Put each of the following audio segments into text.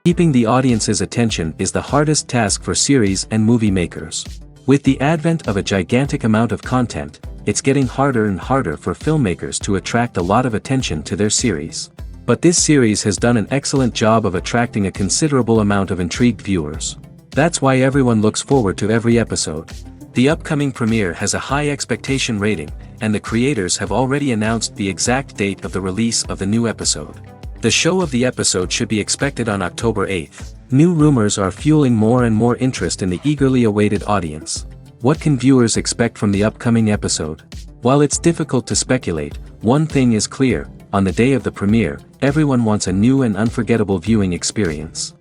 Keeping the audience's attention is the hardest task for series and movie makers. With the advent of a gigantic amount of content, it's getting harder and harder for filmmakers to attract a lot of attention to their series. But this series has done an excellent job of attracting a considerable amount of intrigued viewers. That's why everyone looks forward to every episode. The upcoming premiere has a high expectation rating, and the creators have already announced the exact date of the release of the new episode. The show of the episode should be expected on October 8th. New rumors are fueling more and more interest in the eagerly awaited audience. What can viewers expect from the upcoming episode? While it's difficult to speculate, one thing is clear: on the day of the premiere, everyone wants a new and unforgettable viewing experience.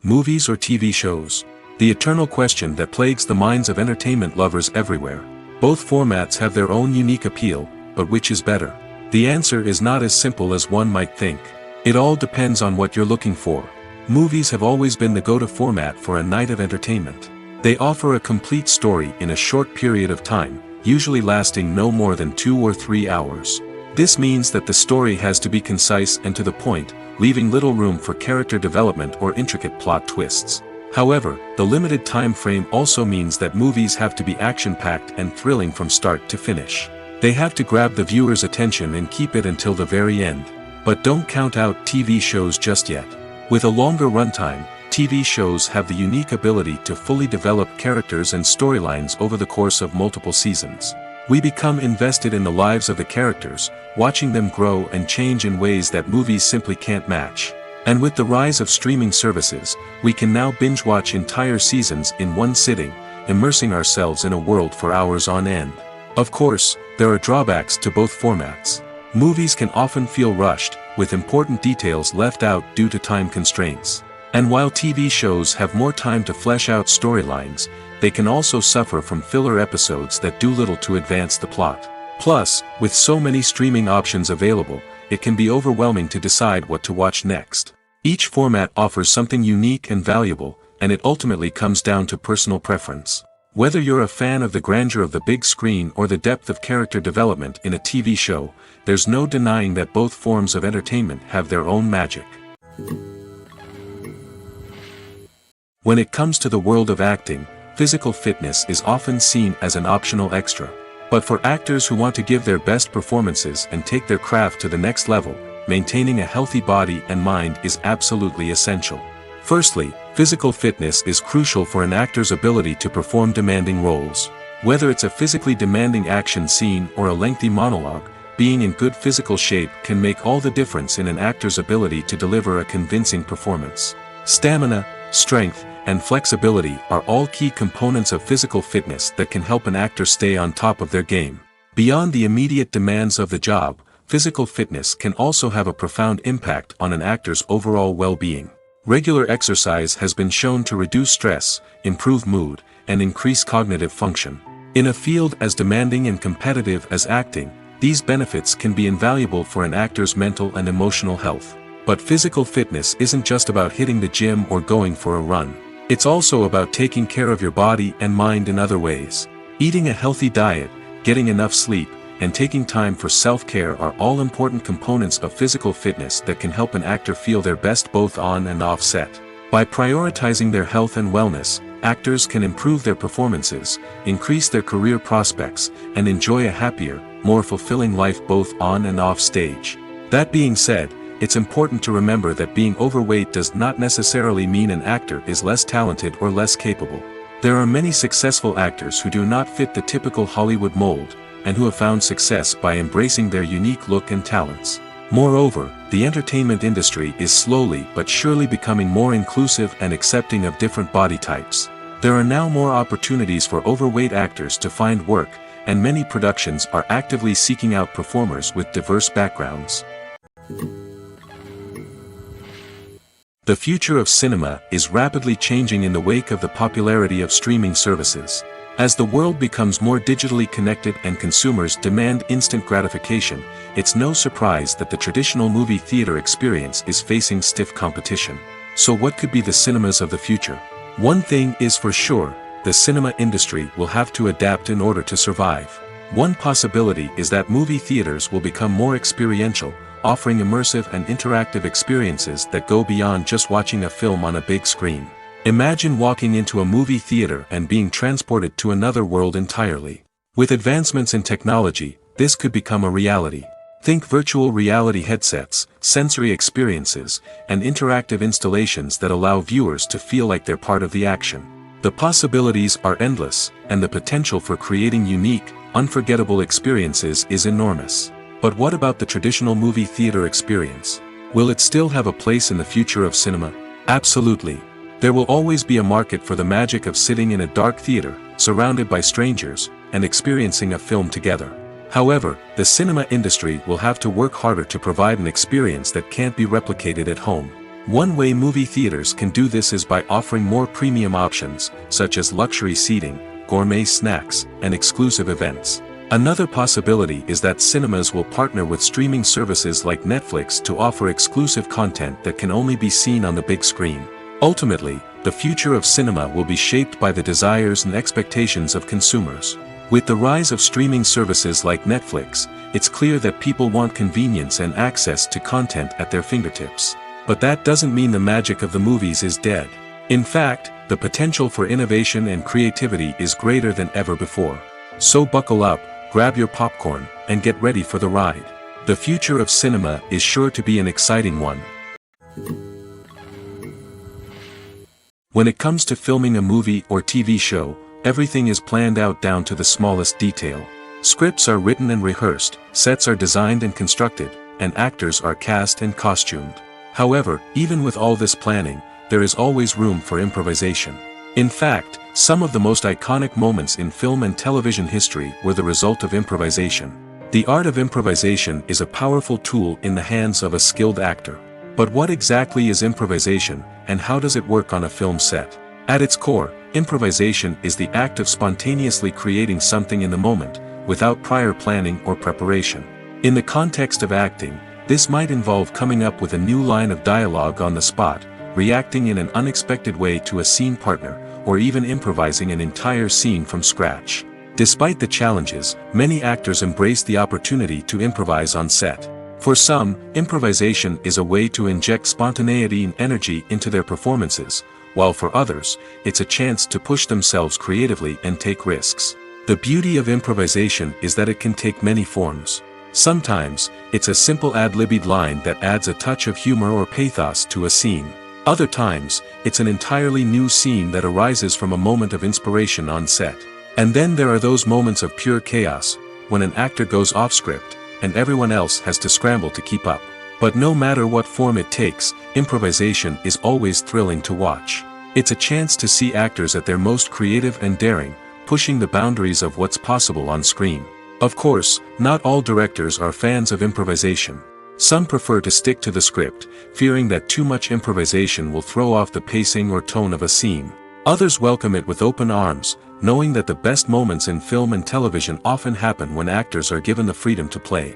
Movies or TV shows? The eternal question that plagues the minds of entertainment lovers everywhere. Both formats have their own unique appeal, but which is better? The answer is not as simple as one might think. It all depends on what you're looking for. Movies have always been the go-to format for a night of entertainment. They offer a complete story in a short period of time, usually lasting no more than 2 or 3 hours. This means that the story has to be concise and to the point, leaving little room for character development or intricate plot twists. However, the limited time frame also means that movies have to be action-packed and thrilling from start to finish. They have to grab the viewer's attention and keep it until the very end. But don't count out TV shows just yet. With a longer runtime, TV shows have the unique ability to fully develop characters and storylines over the course of multiple seasons. We become invested in the lives of the characters, watching them grow and change in ways that movies simply can't match. And with the rise of streaming services, we can now binge-watch entire seasons in one sitting, immersing ourselves in a world for hours on end. Of course, there are drawbacks to both formats. Movies can often feel rushed, with important details left out due to time constraints. And while TV shows have more time to flesh out storylines, they can also suffer from filler episodes that do little to advance the plot. Plus, with so many streaming options available, it can be overwhelming to decide what to watch next. Each format offers something unique and valuable, and it ultimately comes down to personal preference. Whether you're a fan of the grandeur of the big screen or the depth of character development in a TV show, there's no denying that both forms of entertainment have their own magic. When it comes to the world of acting, physical fitness is often seen as an optional extra. But for actors who want to give their best performances and take their craft to the next level, maintaining a healthy body and mind is absolutely essential. Firstly, physical fitness is crucial for an actor's ability to perform demanding roles. Whether it's a physically demanding action scene or a lengthy monologue, being in good physical shape can make all the difference in an actor's ability to deliver a convincing performance. Stamina, strength, and flexibility are all key components of physical fitness that can help an actor stay on top of their game. Beyond the immediate demands of the job, physical fitness can also have a profound impact on an actor's overall well-being. Regular exercise has been shown to reduce stress, improve mood, and increase cognitive function. In a field as demanding and competitive as acting, these benefits can be invaluable for an actor's mental and emotional health. But physical fitness isn't just about hitting the gym or going for a run. It's also about taking care of your body and mind in other ways. Eating a healthy diet, getting enough sleep, and taking time for self-care are all important components of physical fitness that can help an actor feel their best both on and off set. By prioritizing their health and wellness, actors can improve their performances, increase their career prospects, and enjoy a happier, more fulfilling life both on and off stage. That being said, it's important to remember that being overweight does not necessarily mean an actor is less talented or less capable. There are many successful actors who do not fit the typical Hollywood mold, and who have found success by embracing their unique look and talents. Moreover, the entertainment industry is slowly but surely becoming more inclusive and accepting of different body types. There are now more opportunities for overweight actors to find work, and many productions are actively seeking out performers with diverse backgrounds. The future of cinema is rapidly changing in the wake of the popularity of streaming services. As the world becomes more digitally connected and consumers demand instant gratification, it's no surprise that the traditional movie theater experience is facing stiff competition. So what could be the cinemas of the future? One thing is for sure, the cinema industry will have to adapt in order to survive. One possibility is that movie theaters will become more experiential, offering immersive and interactive experiences that go beyond just watching a film on a big screen. Imagine walking into a movie theater and being transported to another world entirely. With advancements in technology, this could become a reality. Think virtual reality headsets, sensory experiences, and interactive installations that allow viewers to feel like they're part of the action. The possibilities are endless, and the potential for creating unique, unforgettable experiences is enormous. But what about the traditional movie theater experience? Will it still have a place in the future of cinema? Absolutely. There will always be a market for the magic of sitting in a dark theater, surrounded by strangers, and experiencing a film together. However, the cinema industry will have to work harder to provide an experience that can't be replicated at home. One way movie theaters can do this is by offering more premium options, such as luxury seating, gourmet snacks, and exclusive events. Another possibility is that cinemas will partner with streaming services like Netflix to offer exclusive content that can only be seen on the big screen. Ultimately, the future of cinema will be shaped by the desires and expectations of consumers. With the rise of streaming services like Netflix, it's clear that people want convenience and access to content at their fingertips. But that doesn't mean the magic of the movies is dead. In fact, the potential for innovation and creativity is greater than ever before. So buckle up, grab your popcorn, and get ready for the ride. The future of cinema is sure to be an exciting one. When it comes to filming a movie or TV show, everything is planned out down to the smallest detail. Scripts are written and rehearsed, sets are designed and constructed, and actors are cast and costumed. However, even with all this planning, there is always room for improvisation. In fact, some of the most iconic moments in film and television history were the result of improvisation. The art of improvisation is a powerful tool in the hands of a skilled actor. But what exactly is improvisation, and how does it work on a film set? At its core, improvisation is the act of spontaneously creating something in the moment, without prior planning or preparation. In the context of acting, this might involve coming up with a new line of dialogue on the spot, reacting in an unexpected way to a scene partner, or even improvising an entire scene from scratch. Despite the challenges, many actors embrace the opportunity to improvise on set. For some, improvisation is a way to inject spontaneity and energy into their performances, while for others, it's a chance to push themselves creatively and take risks. The beauty of improvisation is that it can take many forms. Sometimes, it's a simple ad-libbed line that adds a touch of humor or pathos to a scene. Other times, it's an entirely new scene that arises from a moment of inspiration on set. And then there are those moments of pure chaos, when an actor goes off script, and everyone else has to scramble to keep up. But no matter what form it takes, improvisation is always thrilling to watch. It's a chance to see actors at their most creative and daring, pushing the boundaries of what's possible on screen. Of course, not all directors are fans of improvisation. Some prefer to stick to the script, fearing that too much improvisation will throw off the pacing or tone of a scene. Others welcome it with open arms, knowing that the best moments in film and television often happen when actors are given the freedom to play.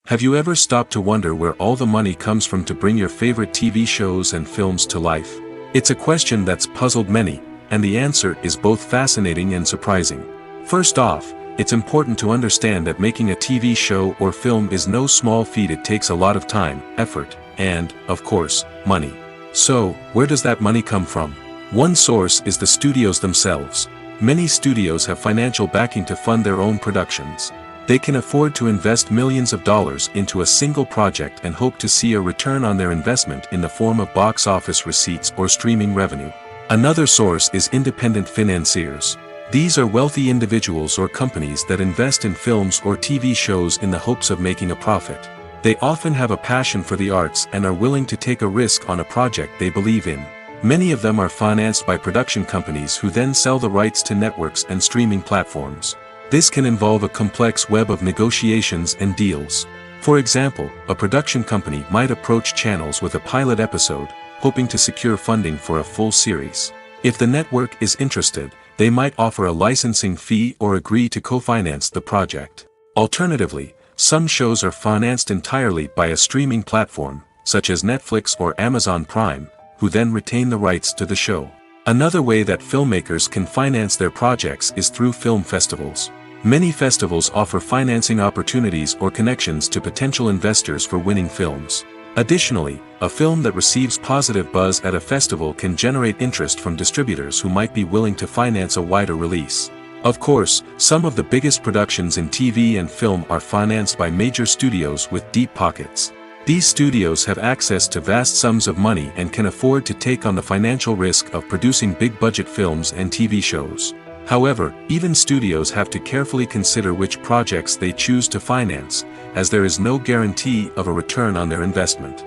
Have you ever stopped to wonder where all the money comes from to bring your favorite TV shows and films to life? It's a question that's puzzled many, and the answer is both fascinating and surprising. First off, it's important to understand that making a TV show or film is no small feat. It takes a lot of time, effort, and, of course, money. So, where does that money come from? One source is the studios themselves. Many studios have financial backing to fund their own productions. They can afford to invest millions of dollars into a single project and hope to see a return on their investment in the form of box office receipts or streaming revenue. Another source is independent financiers. These are wealthy individuals or companies that invest in films or TV shows in the hopes of making a profit. They often have a passion for the arts and are willing to take a risk on a project they believe in. Many of them are financed by production companies who then sell the rights to networks and streaming platforms. This can involve a complex web of negotiations and deals. For example, a production company might approach channels with a pilot episode, hoping to secure funding for a full series. If the network is interested, they might offer a licensing fee or agree to co-finance the project. Alternatively, some shows are financed entirely by a streaming platform, such as Netflix or Amazon Prime, who then retain the rights to the show. Another way that filmmakers can finance their projects is through film festivals. Many festivals offer financing opportunities or connections to potential investors for winning films. Additionally, a film that receives positive buzz at a festival can generate interest from distributors who might be willing to finance a wider release. Of course, some of the biggest productions in TV and film are financed by major studios with deep pockets. These studios have access to vast sums of money and can afford to take on the financial risk of producing big-budget films and TV shows. However, even studios have to carefully consider which projects they choose to finance, as there is no guarantee of a return on their investment.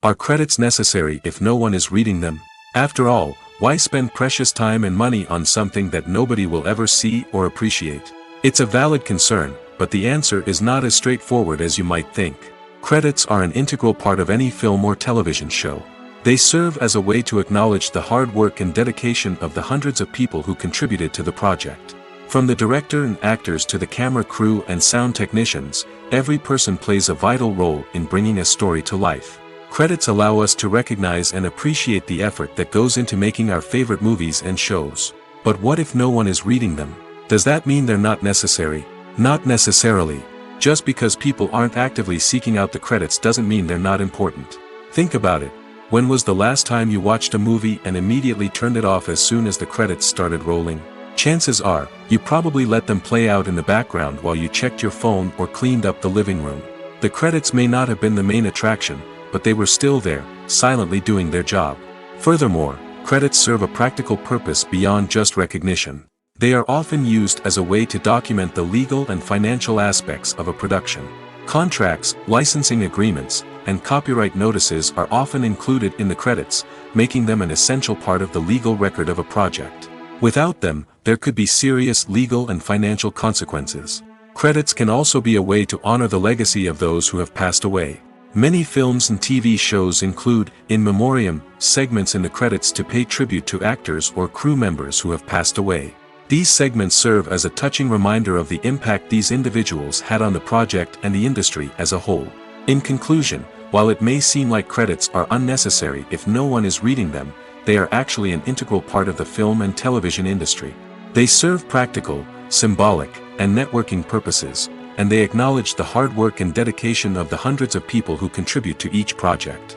Are credits necessary if no one is reading them? After all, why spend precious time and money on something that nobody will ever see or appreciate? It's a valid concern, but the answer is not as straightforward as you might think. Credits are an integral part of any film or television show. They serve as a way to acknowledge the hard work and dedication of the hundreds of people who contributed to the project. From the director and actors to the camera crew and sound technicians, every person plays a vital role in bringing a story to life. Credits allow us to recognize and appreciate the effort that goes into making our favorite movies and shows. But what if no one is reading them? Does that mean they're not necessary? Not necessarily. Just because people aren't actively seeking out the credits doesn't mean they're not important. Think about it. When was the last time you watched a movie and immediately turned it off as soon as the credits started rolling? Chances are, you probably let them play out in the background while you checked your phone or cleaned up the living room. The credits may not have been the main attraction, but they were still there, silently doing their job. Furthermore, credits serve a practical purpose beyond just recognition. They are often used as a way to document the legal and financial aspects of a production. Contracts, licensing agreements, and copyright notices are often included in the credits, making them an essential part of the legal record of a project. Without them, there could be serious legal and financial consequences. Credits can also be a way to honor the legacy of those who have passed away. Many films and TV shows include, in memoriam, segments in the credits to pay tribute to actors or crew members who have passed away. These segments serve as a touching reminder of the impact these individuals had on the project and the industry as a whole. In conclusion, while it may seem like credits are unnecessary if no one is reading them, they are actually an integral part of the film and television industry. They serve practical, symbolic, and networking purposes, and they acknowledge the hard work and dedication of the hundreds of people who contribute to each project.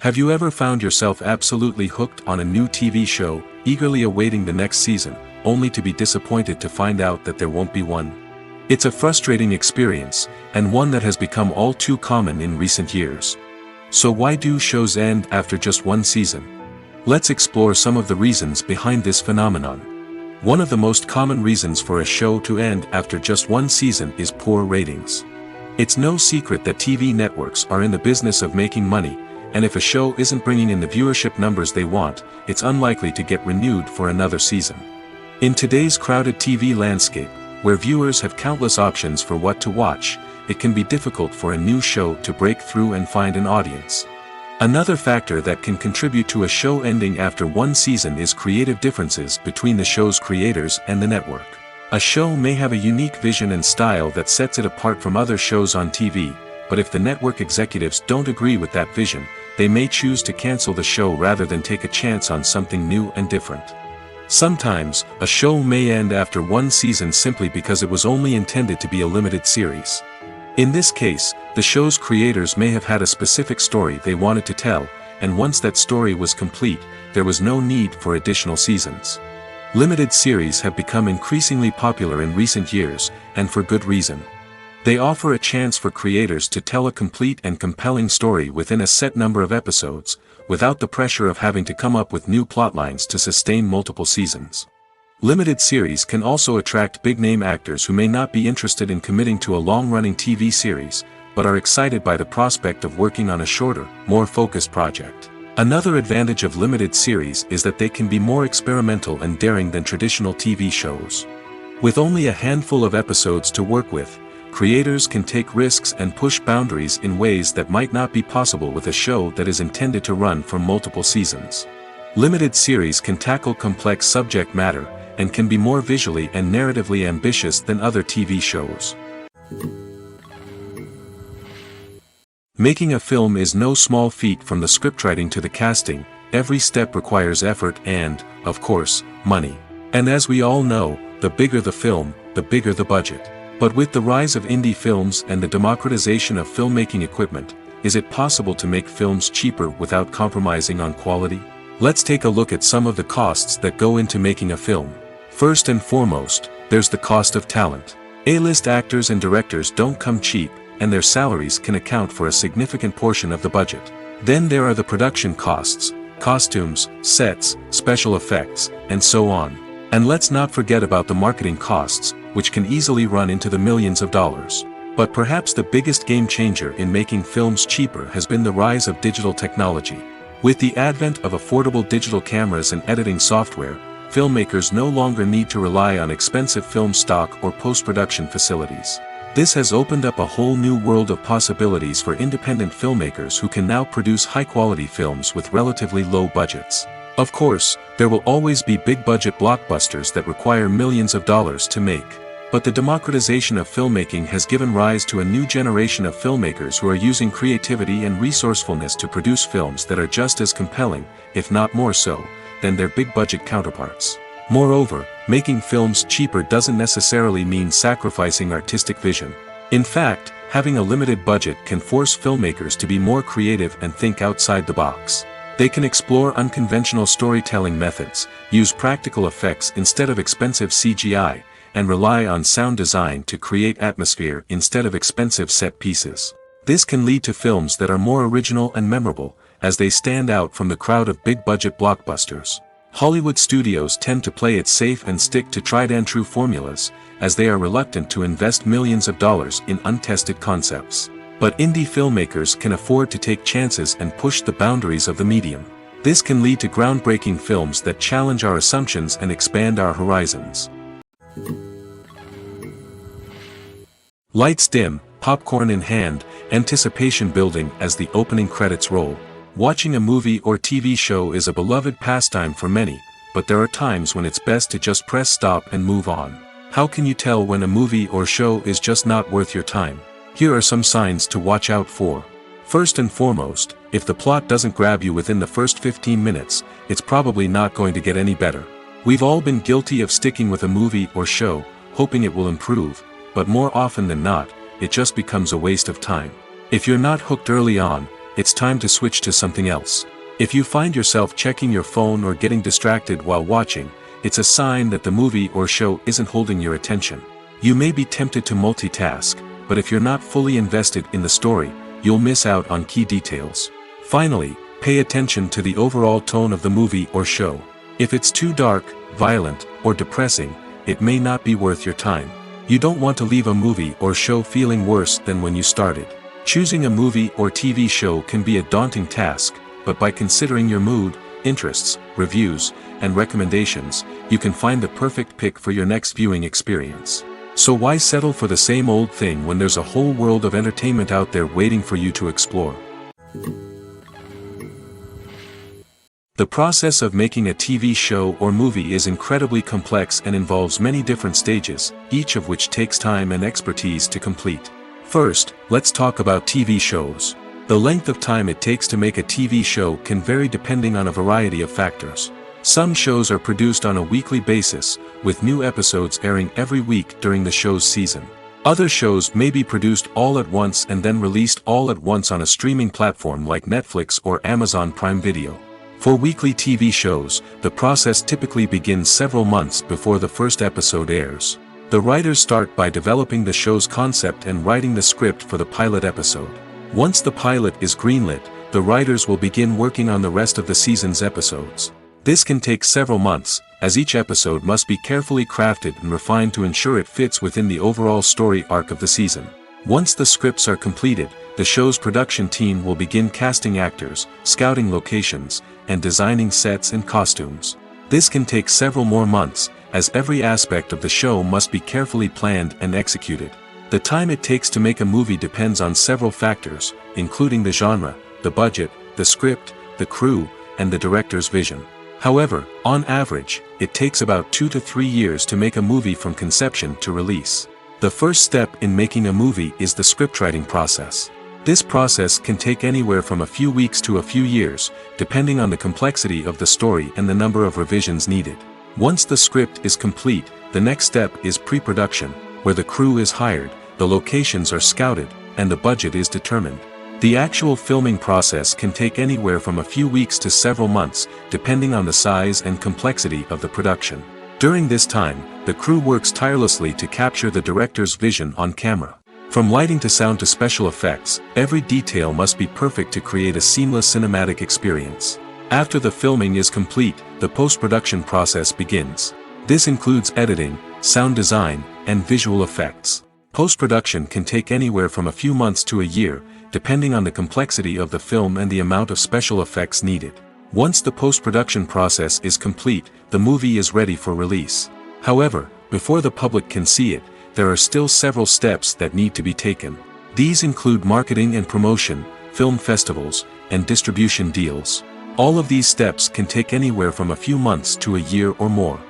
Have you ever found yourself absolutely hooked on a new TV show, eagerly awaiting the next season, only to be disappointed to find out that there won't be one? It's a frustrating experience, and one that has become all too common in recent years. So why do shows end after just one season? Let's explore some of the reasons behind this phenomenon. One of the most common reasons for a show to end after just one season is poor ratings. It's no secret that TV networks are in the business of making money, and if a show isn't bringing in the viewership numbers they want, it's unlikely to get renewed for another season. In today's crowded TV landscape, where viewers have countless options for what to watch, it can be difficult for a new show to break through and find an audience. Another factor that can contribute to a show ending after one season is creative differences between the show's creators and the network. A show may have a unique vision and style that sets it apart from other shows on TV, but if the network executives don't agree with that vision, they may choose to cancel the show rather than take a chance on something new and different. Sometimes, a show may end after one season simply because it was only intended to be a limited series. In this case, the show's creators may have had a specific story they wanted to tell, and once that story was complete, there was no need for additional seasons. Limited series have become increasingly popular in recent years, and for good reason. They offer a chance for creators to tell a complete and compelling story within a set number of episodes, without the pressure of having to come up with new plotlines to sustain multiple seasons. Limited series can also attract big-name actors who may not be interested in committing to a long-running TV series, but are excited by the prospect of working on a shorter, more focused project. Another advantage of limited series is that they can be more experimental and daring than traditional TV shows. With only a handful of episodes to work with, creators can take risks and push boundaries in ways that might not be possible with a show that is intended to run for multiple seasons. Limited series can tackle complex subject matter, and can be more visually and narratively ambitious than other TV shows. Making a film is no small feat from the scriptwriting to the casting, every step requires effort and, of course, money. And as we all know, the bigger the film, the bigger the budget. But with the rise of indie films and the democratization of filmmaking equipment, is it possible to make films cheaper without compromising on quality? Let's take a look at some of the costs that go into making a film. First and foremost, there's the cost of talent. A-list actors and directors don't come cheap, and their salaries can account for a significant portion of the budget. Then there are the production costs, costumes, sets, special effects, and so on. And let's not forget about the marketing costs, which can easily run into the millions of dollars. But perhaps the biggest game changer in making films cheaper has been the rise of digital technology. With the advent of affordable digital cameras and editing software, filmmakers no longer need to rely on expensive film stock or post-production facilities. This has opened up a whole new world of possibilities for independent filmmakers who can now produce high-quality films with relatively low budgets. Of course, there will always be big-budget blockbusters that require millions of dollars to make. But the democratization of filmmaking has given rise to a new generation of filmmakers who are using creativity and resourcefulness to produce films that are just as compelling, if not more so, than their big-budget counterparts. Moreover, making films cheaper doesn't necessarily mean sacrificing artistic vision. In fact, having a limited budget can force filmmakers to be more creative and think outside the box. They can explore unconventional storytelling methods, use practical effects instead of expensive CGI, and rely on sound design to create atmosphere instead of expensive set pieces. This can lead to films that are more original and memorable, as they stand out from the crowd of big-budget blockbusters. Hollywood studios tend to play it safe and stick to tried-and-true formulas, as they are reluctant to invest millions of dollars in untested concepts. But indie filmmakers can afford to take chances and push the boundaries of the medium. This can lead to groundbreaking films that challenge our assumptions and expand our horizons. Lights dim, popcorn in hand, anticipation building as the opening credits roll. Watching a movie or TV show is a beloved pastime for many, but there are times when it's best to just press stop and move on. How can you tell when a movie or show is just not worth your time? Here are some signs to watch out for. First and foremost, if the plot doesn't grab you within the first 15 minutes, it's probably not going to get any better. We've all been guilty of sticking with a movie or show, hoping it will improve, but more often than not, it just becomes a waste of time. If you're not hooked early on, it's time to switch to something else. If you find yourself checking your phone or getting distracted while watching, it's a sign that the movie or show isn't holding your attention. You may be tempted to multitask, but if you're not fully invested in the story, you'll miss out on key details. Finally, pay attention to the overall tone of the movie or show. If it's too dark, violent, or depressing, it may not be worth your time. You don't want to leave a movie or show feeling worse than when you started. Choosing a movie or TV show can be a daunting task, but by considering your mood, interests, reviews, and recommendations, you can find the perfect pick for your next viewing experience. So why settle for the same old thing when there's a whole world of entertainment out there waiting for you to explore? The process of making a TV show or movie is incredibly complex and involves many different stages, each of which takes time and expertise to complete. First, let's talk about TV shows. The length of time it takes to make a TV show can vary depending on a variety of factors. Some shows are produced on a weekly basis, with new episodes airing every week during the show's season. Other shows may be produced all at once and then released all at once on a streaming platform like Netflix or Amazon Prime Video. For weekly TV shows, the process typically begins several months before the first episode airs. The writers start by developing the show's concept and writing the script for the pilot episode. Once the pilot is greenlit, the writers will begin working on the rest of the season's episodes. This can take several months, as each episode must be carefully crafted and refined to ensure it fits within the overall story arc of the season. Once the scripts are completed, the show's production team will begin casting actors, scouting locations, and designing sets and costumes. This can take several more months, as every aspect of the show must be carefully planned and executed. The time it takes to make a movie depends on several factors, including the genre, the budget, the script, the crew, and the director's vision. However, on average, it takes about 2 to 3 years to make a movie from conception to release. The first step in making a movie is the scriptwriting process. This process can take anywhere from a few weeks to a few years, depending on the complexity of the story and the number of revisions needed. Once the script is complete, the next step is pre-production, where the crew is hired, the locations are scouted, and the budget is determined. The actual filming process can take anywhere from a few weeks to several months, depending on the size and complexity of the production. During this time, the crew works tirelessly to capture the director's vision on camera. From lighting to sound to special effects, every detail must be perfect to create a seamless cinematic experience. After the filming is complete, the post-production process begins. This includes editing, sound design, and visual effects. Post-production can take anywhere from a few months to a year, depending on the complexity of the film and the amount of special effects needed. Once the post-production process is complete, the movie is ready for release. However, before the public can see it, there are still several steps that need to be taken. These include marketing and promotion, film festivals, and distribution deals. All of these steps can take anywhere from a few months to a year or more.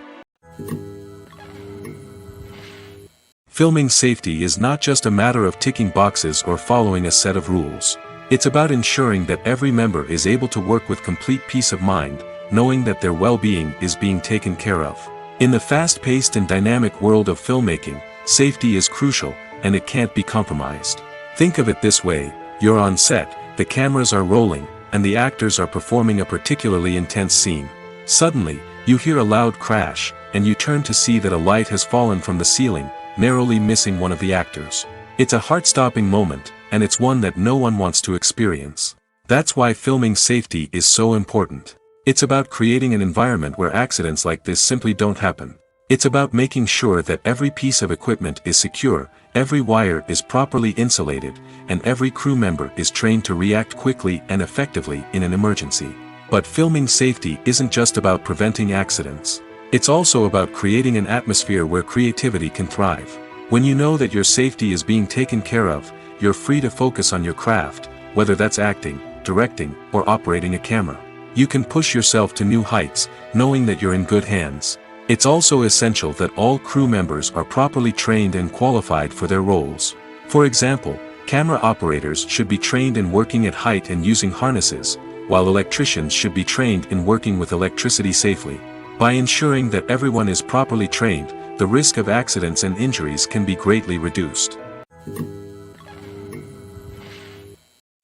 Filming safety is not just a matter of ticking boxes or following a set of rules. It's about ensuring that every member is able to work with complete peace of mind, knowing that their well-being is being taken care of. In the fast-paced and dynamic world of filmmaking, safety is crucial, and it can't be compromised. Think of it this way: you're on set, the cameras are rolling, and the actors are performing a particularly intense scene. Suddenly, you hear a loud crash, and you turn to see that a light has fallen from the ceiling, narrowly missing one of the actors. It's a heart-stopping moment, and it's one that no one wants to experience. That's why filming safety is so important. It's about creating an environment where accidents like this simply don't happen. It's about making sure that every piece of equipment is secure, every wire is properly insulated, and every crew member is trained to react quickly and effectively in an emergency. But filming safety isn't just about preventing accidents. It's also about creating an atmosphere where creativity can thrive. When you know that your safety is being taken care of, you're free to focus on your craft, whether that's acting, directing, or operating a camera. You can push yourself to new heights, knowing that you're in good hands. It's also essential that all crew members are properly trained and qualified for their roles. For example, camera operators should be trained in working at height and using harnesses, while electricians should be trained in working with electricity safely. By ensuring that everyone is properly trained, the risk of accidents and injuries can be greatly reduced.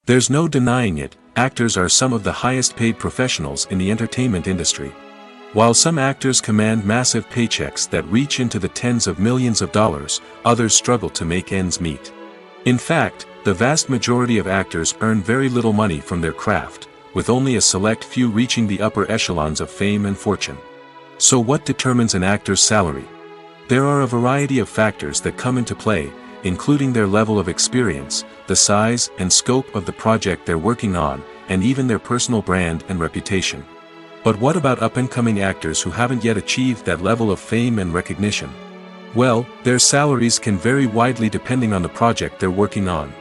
There's no denying it, actors are some of the highest paid professionals in the entertainment industry. While some actors command massive paychecks that reach into the tens of millions of dollars, others struggle to make ends meet. In fact, the vast majority of actors earn very little money from their craft, with only a select few reaching the upper echelons of fame and fortune. So what determines an actor's salary? There are a variety of factors that come into play, including their level of experience, the size and scope of the project they're working on, and even their personal brand and reputation. But what about up-and-coming actors who haven't yet achieved that level of fame and recognition? Well, their salaries can vary widely depending on the project they're working on.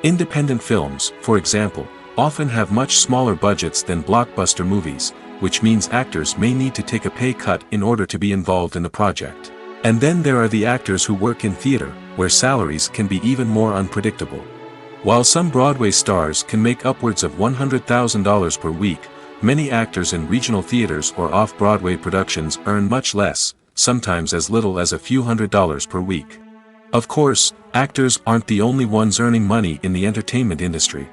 Independent films, for example, often have much smaller budgets than blockbuster movies, which means actors may need to take a pay cut in order to be involved in the project. And then there are the actors who work in theater, where salaries can be even more unpredictable. While some Broadway stars can make upwards of $100,000 per week, many actors in regional theaters or off-Broadway productions earn much less, sometimes as little as a few $100s per week. Of course, actors aren't the only ones earning money in the entertainment industry.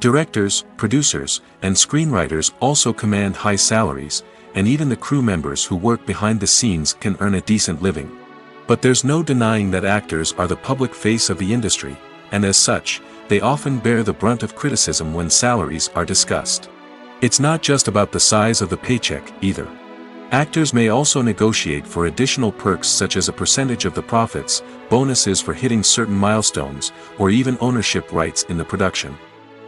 Directors, producers, and screenwriters also command high salaries, and even the crew members who work behind the scenes can earn a decent living. But there's no denying that actors are the public face of the industry, and as such, they often bear the brunt of criticism when salaries are discussed. It's not just about the size of the paycheck, either. Actors may also negotiate for additional perks such as a percentage of the profits, bonuses for hitting certain milestones, or even ownership rights in the production.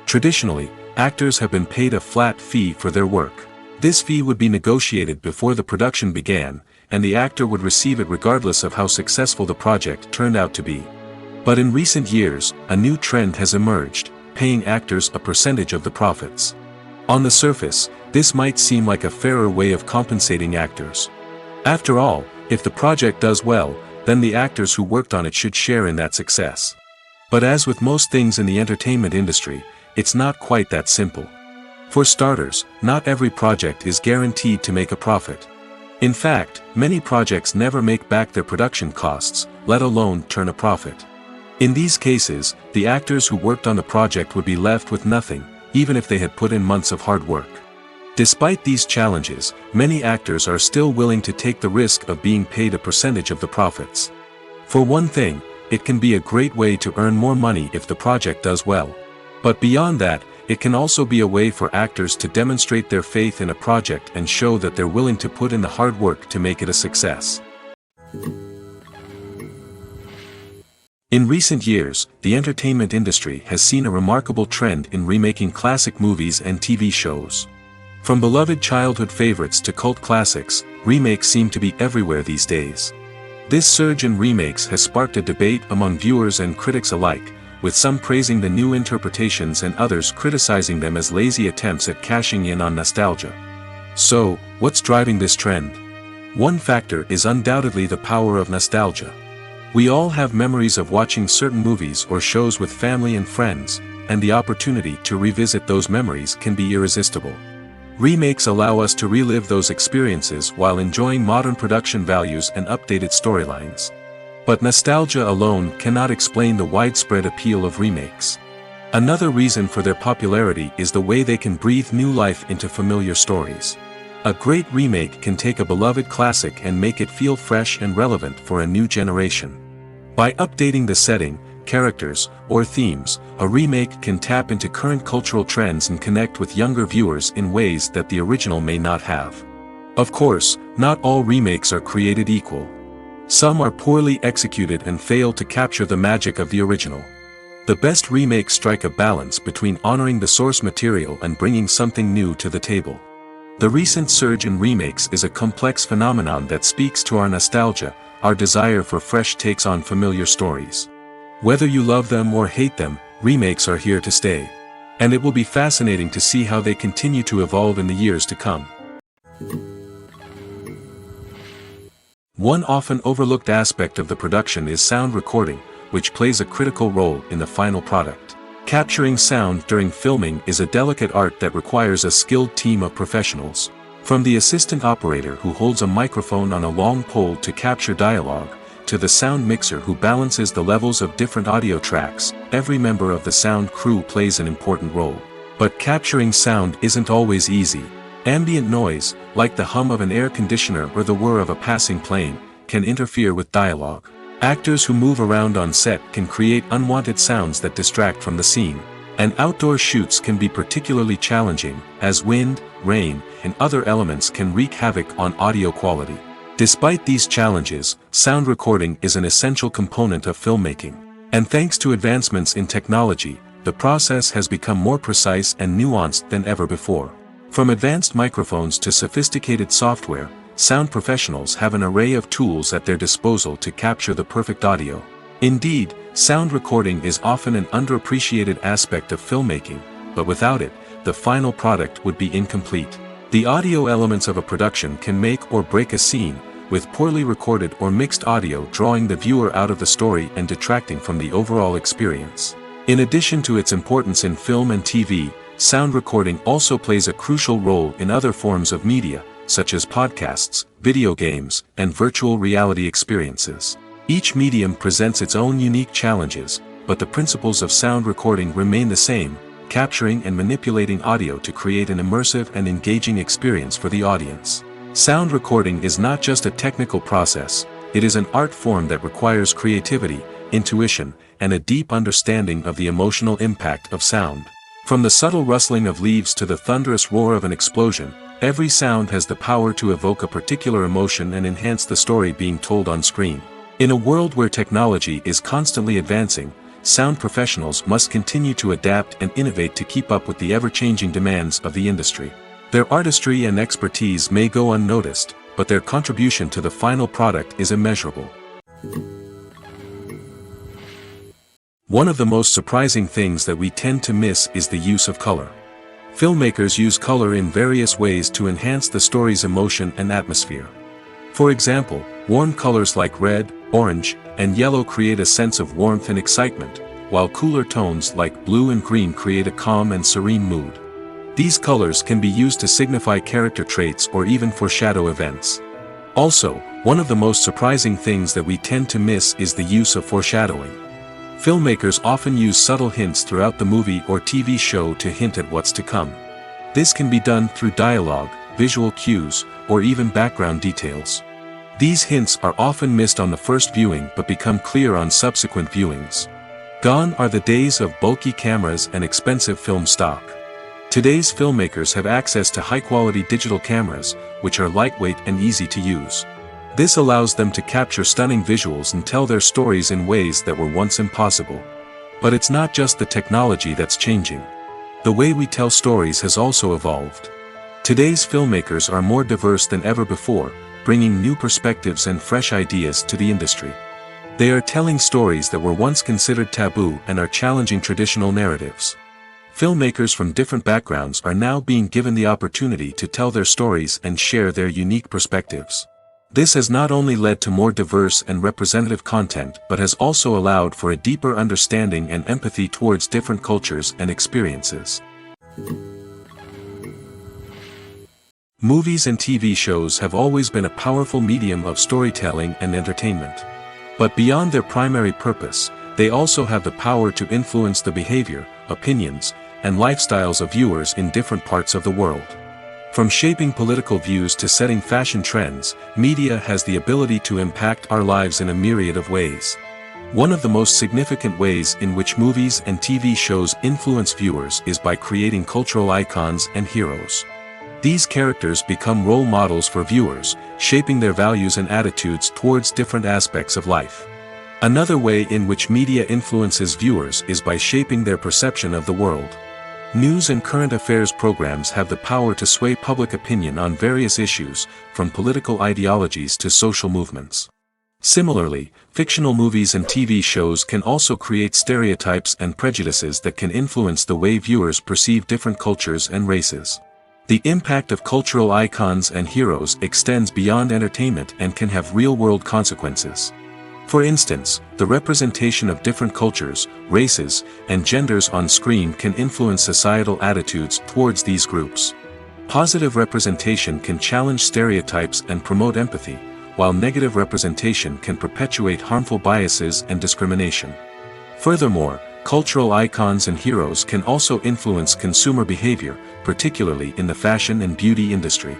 Traditionally, actors have been paid a flat fee for their work. This fee would be negotiated before the production began, and the actor would receive it regardless of how successful the project turned out to be. But in recent years, a new trend has emerged, paying actors a percentage of the profits. On the surface, this might seem like a fairer way of compensating actors. After all, if the project does well, then the actors who worked on it should share in that success. But as with most things in the entertainment industry, it's not quite that simple. For starters, not every project is guaranteed to make a profit. In fact, many projects never make back their production costs, let alone turn a profit. In these cases, the actors who worked on the project would be left with nothing, even if they had put in months of hard work. Despite these challenges, many actors are still willing to take the risk of being paid a percentage of the profits. For one thing, it can be a great way to earn more money if the project does well. But beyond that, it can also be a way for actors to demonstrate their faith in a project and show that they're willing to put in the hard work to make it a success. In recent years, the entertainment industry has seen a remarkable trend in remaking classic movies and TV shows. From beloved childhood favorites to cult classics, remakes seem to be everywhere these days. This surge in remakes has sparked a debate among viewers and critics alike, with some praising the new interpretations and others criticizing them as lazy attempts at cashing in on nostalgia. So, what's driving this trend? One factor is undoubtedly the power of nostalgia. We all have memories of watching certain movies or shows with family and friends, and the opportunity to revisit those memories can be irresistible. Remakes allow us to relive those experiences while enjoying modern production values and updated storylines. But nostalgia alone cannot explain the widespread appeal of remakes. Another reason for their popularity is the way they can breathe new life into familiar stories. A great remake can take a beloved classic and make it feel fresh and relevant for a new generation. By updating the setting, characters, or themes, a remake can tap into current cultural trends and connect with younger viewers in ways that the original may not have. Of course, not all remakes are created equal. Some are poorly executed and fail to capture the magic of the original. The best remakes strike a balance between honoring the source material and bringing something new to the table. The recent surge in remakes is a complex phenomenon that speaks to our nostalgia, our desire for fresh takes on familiar stories. Whether you love them or hate them, remakes are here to stay. And it will be fascinating to see how they continue to evolve in the years to come. One often overlooked aspect of the production is sound recording, which plays a critical role in the final product. Capturing sound during filming is a delicate art that requires a skilled team of professionals. From the assistant operator who holds a microphone on a long pole to capture dialogue, to the sound mixer who balances the levels of different audio tracks, every member of the sound crew plays an important role. But capturing sound isn't always easy. Ambient noise, like the hum of an air conditioner or the whir of a passing plane, can interfere with dialogue. Actors who move around on set can create unwanted sounds that distract from the scene. And outdoor shoots can be particularly challenging, as wind, rain, and other elements can wreak havoc on audio quality. Despite these challenges, sound recording is an essential component of filmmaking. And thanks to advancements in technology, the process has become more precise and nuanced than ever before. From advanced microphones to sophisticated software, sound professionals have an array of tools at their disposal to capture the perfect audio. Indeed, sound recording is often an underappreciated aspect of filmmaking, but without it, the final product would be incomplete. The audio elements of a production can make or break a scene, with poorly recorded or mixed audio drawing the viewer out of the story and detracting from the overall experience. In addition to its importance in film and TV, sound recording also plays a crucial role in other forms of media, such as podcasts, video games, and virtual reality experiences. Each medium presents its own unique challenges, but the principles of sound recording remain the same, capturing and manipulating audio to create an immersive and engaging experience for the audience. Sound recording is not just a technical process, it is an art form that requires creativity, intuition, and a deep understanding of the emotional impact of sound. From the subtle rustling of leaves to the thunderous roar of an explosion, every sound has the power to evoke a particular emotion and enhance the story being told on screen. In a world where technology is constantly advancing, sound professionals must continue to adapt and innovate to keep up with the ever-changing demands of the industry. Their artistry and expertise may go unnoticed, but their contribution to the final product is immeasurable. One of the most surprising things that we tend to miss is the use of color. Filmmakers use color in various ways to enhance the story's emotion and atmosphere. For example, warm colors like red, orange, and yellow create a sense of warmth and excitement, while cooler tones like blue and green create a calm and serene mood. These colors can be used to signify character traits or even foreshadow events. Also, one of the most surprising things that we tend to miss is the use of foreshadowing. Filmmakers often use subtle hints throughout the movie or TV show to hint at what's to come. This can be done through dialogue, visual cues, or even background details. These hints are often missed on the first viewing but become clear on subsequent viewings. Gone are the days of bulky cameras and expensive film stock. Today's filmmakers have access to high-quality digital cameras, which are lightweight and easy to use. This allows them to capture stunning visuals and tell their stories in ways that were once impossible. But it's not just the technology that's changing. The way we tell stories has also evolved. Today's filmmakers are more diverse than ever before, bringing new perspectives and fresh ideas to the industry. They are telling stories that were once considered taboo and are challenging traditional narratives. Filmmakers from different backgrounds are now being given the opportunity to tell their stories and share their unique perspectives. This has not only led to more diverse and representative content but has also allowed for a deeper understanding and empathy towards different cultures and experiences. Movies and TV shows have always been a powerful medium of storytelling and entertainment. But beyond their primary purpose, they also have the power to influence the behavior, opinions, and lifestyles of viewers in different parts of the world. From shaping political views to setting fashion trends, media has the ability to impact our lives in a myriad of ways. One of the most significant ways in which movies and TV shows influence viewers is by creating cultural icons and heroes. These characters become role models for viewers, shaping their values and attitudes towards different aspects of life. Another way in which media influences viewers is by shaping their perception of the world. News and current affairs programs have the power to sway public opinion on various issues, from political ideologies to social movements. Similarly, fictional movies and TV shows can also create stereotypes and prejudices that can influence the way viewers perceive different cultures and races. The impact of cultural icons and heroes extends beyond entertainment and can have real-world consequences. For instance, the representation of different cultures, races, and genders on screen can influence societal attitudes towards these groups. Positive representation can challenge stereotypes and promote empathy, while negative representation can perpetuate harmful biases and discrimination. Furthermore, cultural icons and heroes can also influence consumer behavior, particularly in the fashion and beauty industry.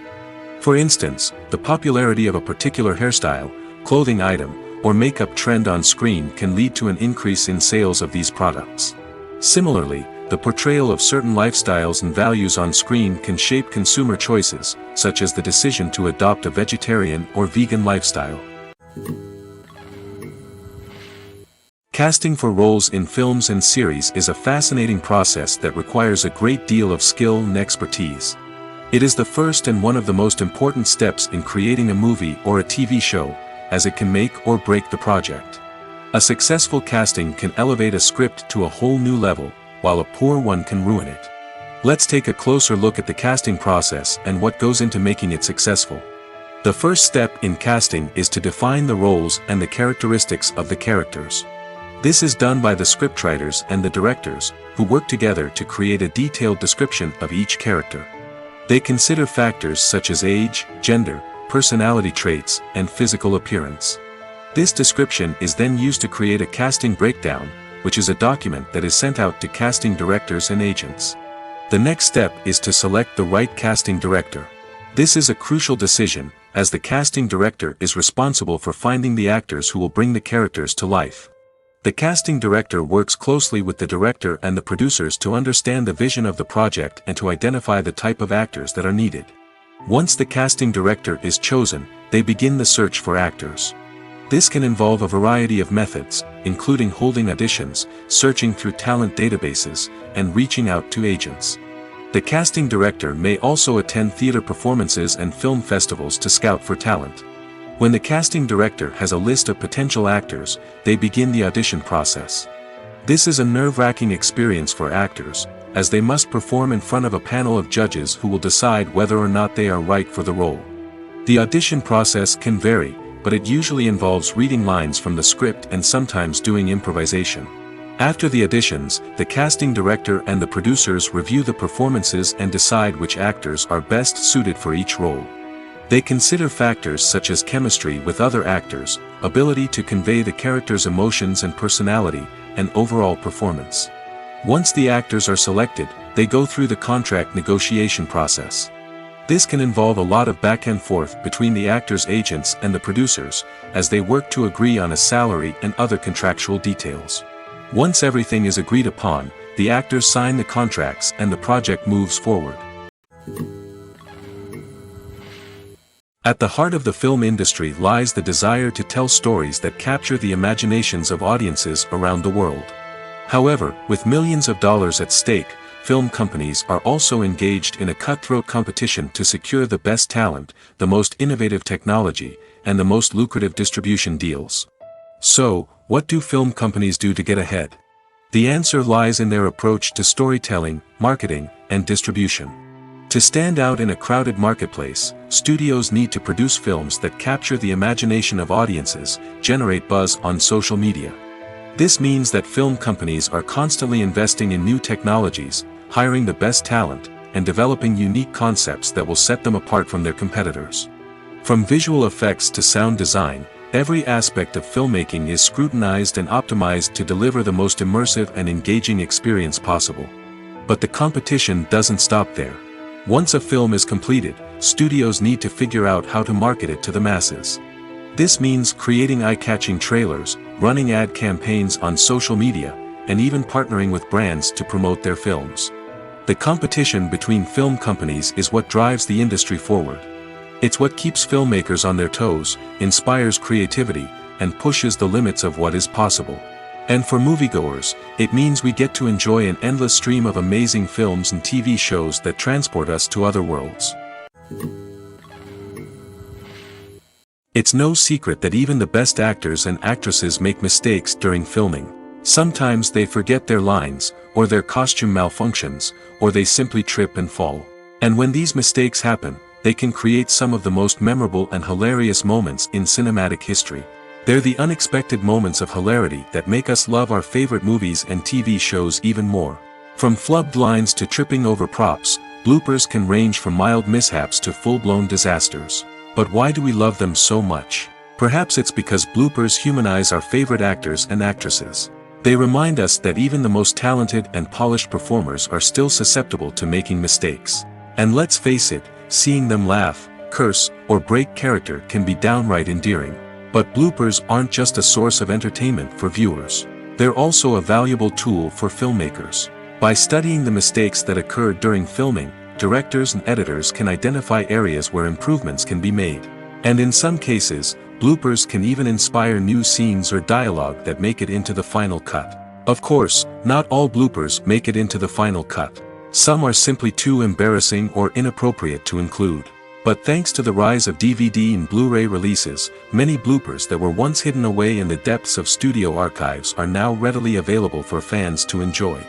For instance, the popularity of a particular hairstyle, clothing item, or makeup trend on screen can lead to an increase in sales of these products. Similarly, the portrayal of certain lifestyles and values on screen can shape consumer choices, such as the decision to adopt a vegetarian or vegan lifestyle. Casting for roles in films and series is a fascinating process that requires a great deal of skill and expertise. It is the first and one of the most important steps in creating a movie or a TV show, as it can make or break the project. A successful casting can elevate a script to a whole new level, while a poor one can ruin it. Let's take a closer look at the casting process and what goes into making it successful. The first step in casting is to define the roles and the characteristics of the characters. This is done by the scriptwriters and the directors, who work together to create a detailed description of each character. They consider factors such as age, gender, personality traits, and physical appearance. This description is then used to create a casting breakdown, which is a document that is sent out to casting directors and agents. The next step is to select the right casting director. This is a crucial decision, as the casting director is responsible for finding the actors who will bring the characters to life. The casting director works closely with the director and the producers to understand the vision of the project and to identify the type of actors that are needed. Once the casting director is chosen, they begin the search for actors. This can involve a variety of methods, including holding auditions, searching through talent databases, and reaching out to agents. The casting director may also attend theater performances and film festivals to scout for talent. When the casting director has a list of potential actors, they begin the audition process. This is a nerve-wracking experience for actors, as they must perform in front of a panel of judges who will decide whether or not they are right for the role. The audition process can vary, but it usually involves reading lines from the script and sometimes doing improvisation. After the auditions, the casting director and the producers review the performances and decide which actors are best suited for each role. They consider factors such as chemistry with other actors, ability to convey the character's emotions and personality, and overall performance. Once the actors are selected, they go through the contract negotiation process. This can involve a lot of back and forth between the actors' agents and the producers, as they work to agree on a salary and other contractual details. Once everything is agreed upon, the actors sign the contracts and the project moves forward. At the heart of the film industry lies the desire to tell stories that capture the imaginations of audiences around the world. However, with millions of dollars at stake, film companies are also engaged in a cutthroat competition to secure the best talent, the most innovative technology, and the most lucrative distribution deals. So, what do film companies do to get ahead? The answer lies in their approach to storytelling, marketing, and distribution. To stand out in a crowded marketplace, studios need to produce films that capture the imagination of audiences, generate buzz on social media. This means that film companies are constantly investing in new technologies, hiring the best talent, and developing unique concepts that will set them apart from their competitors. From visual effects to sound design, every aspect of filmmaking is scrutinized and optimized to deliver the most immersive and engaging experience possible. But the competition doesn't stop there. Once a film is completed, studios need to figure out how to market it to the masses. This means creating eye-catching trailers, running ad campaigns on social media, and even partnering with brands to promote their films. The competition between film companies is what drives the industry forward. It's what keeps filmmakers on their toes, inspires creativity, and pushes the limits of what is possible. And for moviegoers, it means we get to enjoy an endless stream of amazing films and TV shows that transport us to other worlds. It's no secret that even the best actors and actresses make mistakes during filming. Sometimes they forget their lines, or their costume malfunctions, or they simply trip and fall. And when these mistakes happen, they can create some of the most memorable and hilarious moments in cinematic history. They're the unexpected moments of hilarity that make us love our favorite movies and TV shows even more. From flubbed lines to tripping over props, bloopers can range from mild mishaps to full-blown disasters. But why do we love them so much? Perhaps it's because bloopers humanize our favorite actors and actresses. They remind us that even the most talented and polished performers are still susceptible to making mistakes. And let's face it, seeing them laugh, curse, or break character can be downright endearing. But bloopers aren't just a source of entertainment for viewers. They're also a valuable tool for filmmakers. By studying the mistakes that occurred during filming, directors and editors can identify areas where improvements can be made. And in some cases, bloopers can even inspire new scenes or dialogue that make it into the final cut. Of course, not all bloopers make it into the final cut. Some are simply too embarrassing or inappropriate to include. But thanks to the rise of DVD and Blu-ray releases, many bloopers that were once hidden away in the depths of studio archives are now readily available for fans to enjoy.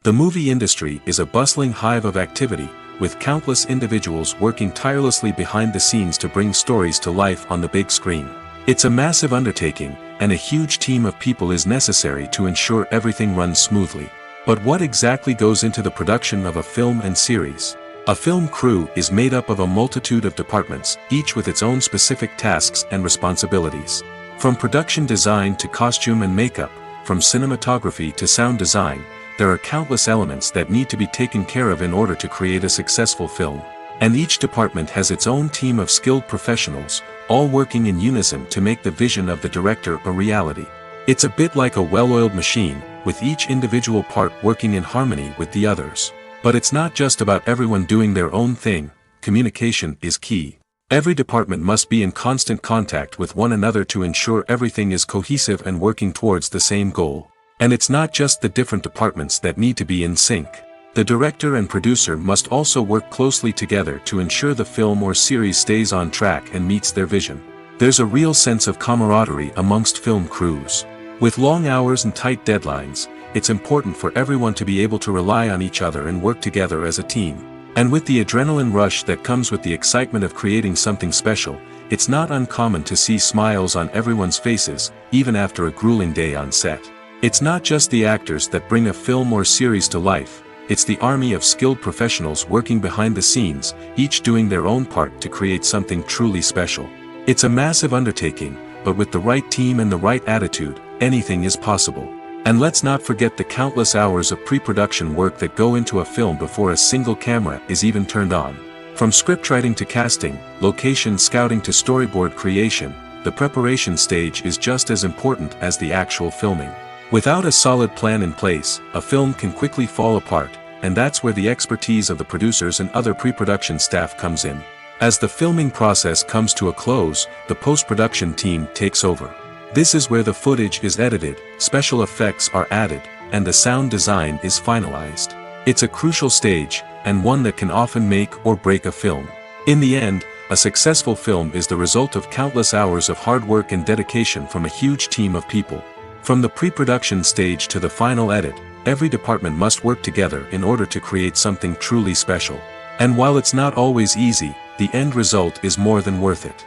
The movie industry is a bustling hive of activity, with countless individuals working tirelessly behind the scenes to bring stories to life on the big screen. It's a massive undertaking, and a huge team of people is necessary to ensure everything runs smoothly. But what exactly goes into the production of a film and series? A film crew is made up of a multitude of departments, each with its own specific tasks and responsibilities. From production design to costume and makeup, from cinematography to sound design, there are countless elements that need to be taken care of in order to create a successful film. And each department has its own team of skilled professionals, all working in unison to make the vision of the director a reality. It's a bit like a well-oiled machine, with each individual part working in harmony with the others. But it's not just about everyone doing their own thing. Communication is key. Every department must be in constant contact with one another to ensure everything is cohesive and working towards the same goal. And it's not just the different departments that need to be in sync. The director and producer must also work closely together to ensure the film or series stays on track and meets their vision. There's a real sense of camaraderie amongst film crews. With long hours and tight deadlines, it's important for everyone to be able to rely on each other and work together as a team. And with the adrenaline rush that comes with the excitement of creating something special, it's not uncommon to see smiles on everyone's faces, even after a grueling day on set. It's not just the actors that bring a film or series to life, it's the army of skilled professionals working behind the scenes, each doing their own part to create something truly special. It's a massive undertaking, but with the right team and the right attitude, anything is possible. And let's not forget the countless hours of pre-production work that go into a film before a single camera is even turned on. From scriptwriting to casting, location scouting to storyboard creation, the preparation stage is just as important as the actual filming. Without a solid plan in place, a film can quickly fall apart, and that's where the expertise of the producers and other pre-production staff comes in. As the filming process comes to a close, the post-production team takes over. This is where the footage is edited, special effects are added, and the sound design is finalized. It's a crucial stage, and one that can often make or break a film. In the end, a successful film is the result of countless hours of hard work and dedication from a huge team of people. From the pre-production stage to the final edit, every department must work together in order to create something truly special. And while it's not always easy, the end result is more than worth it.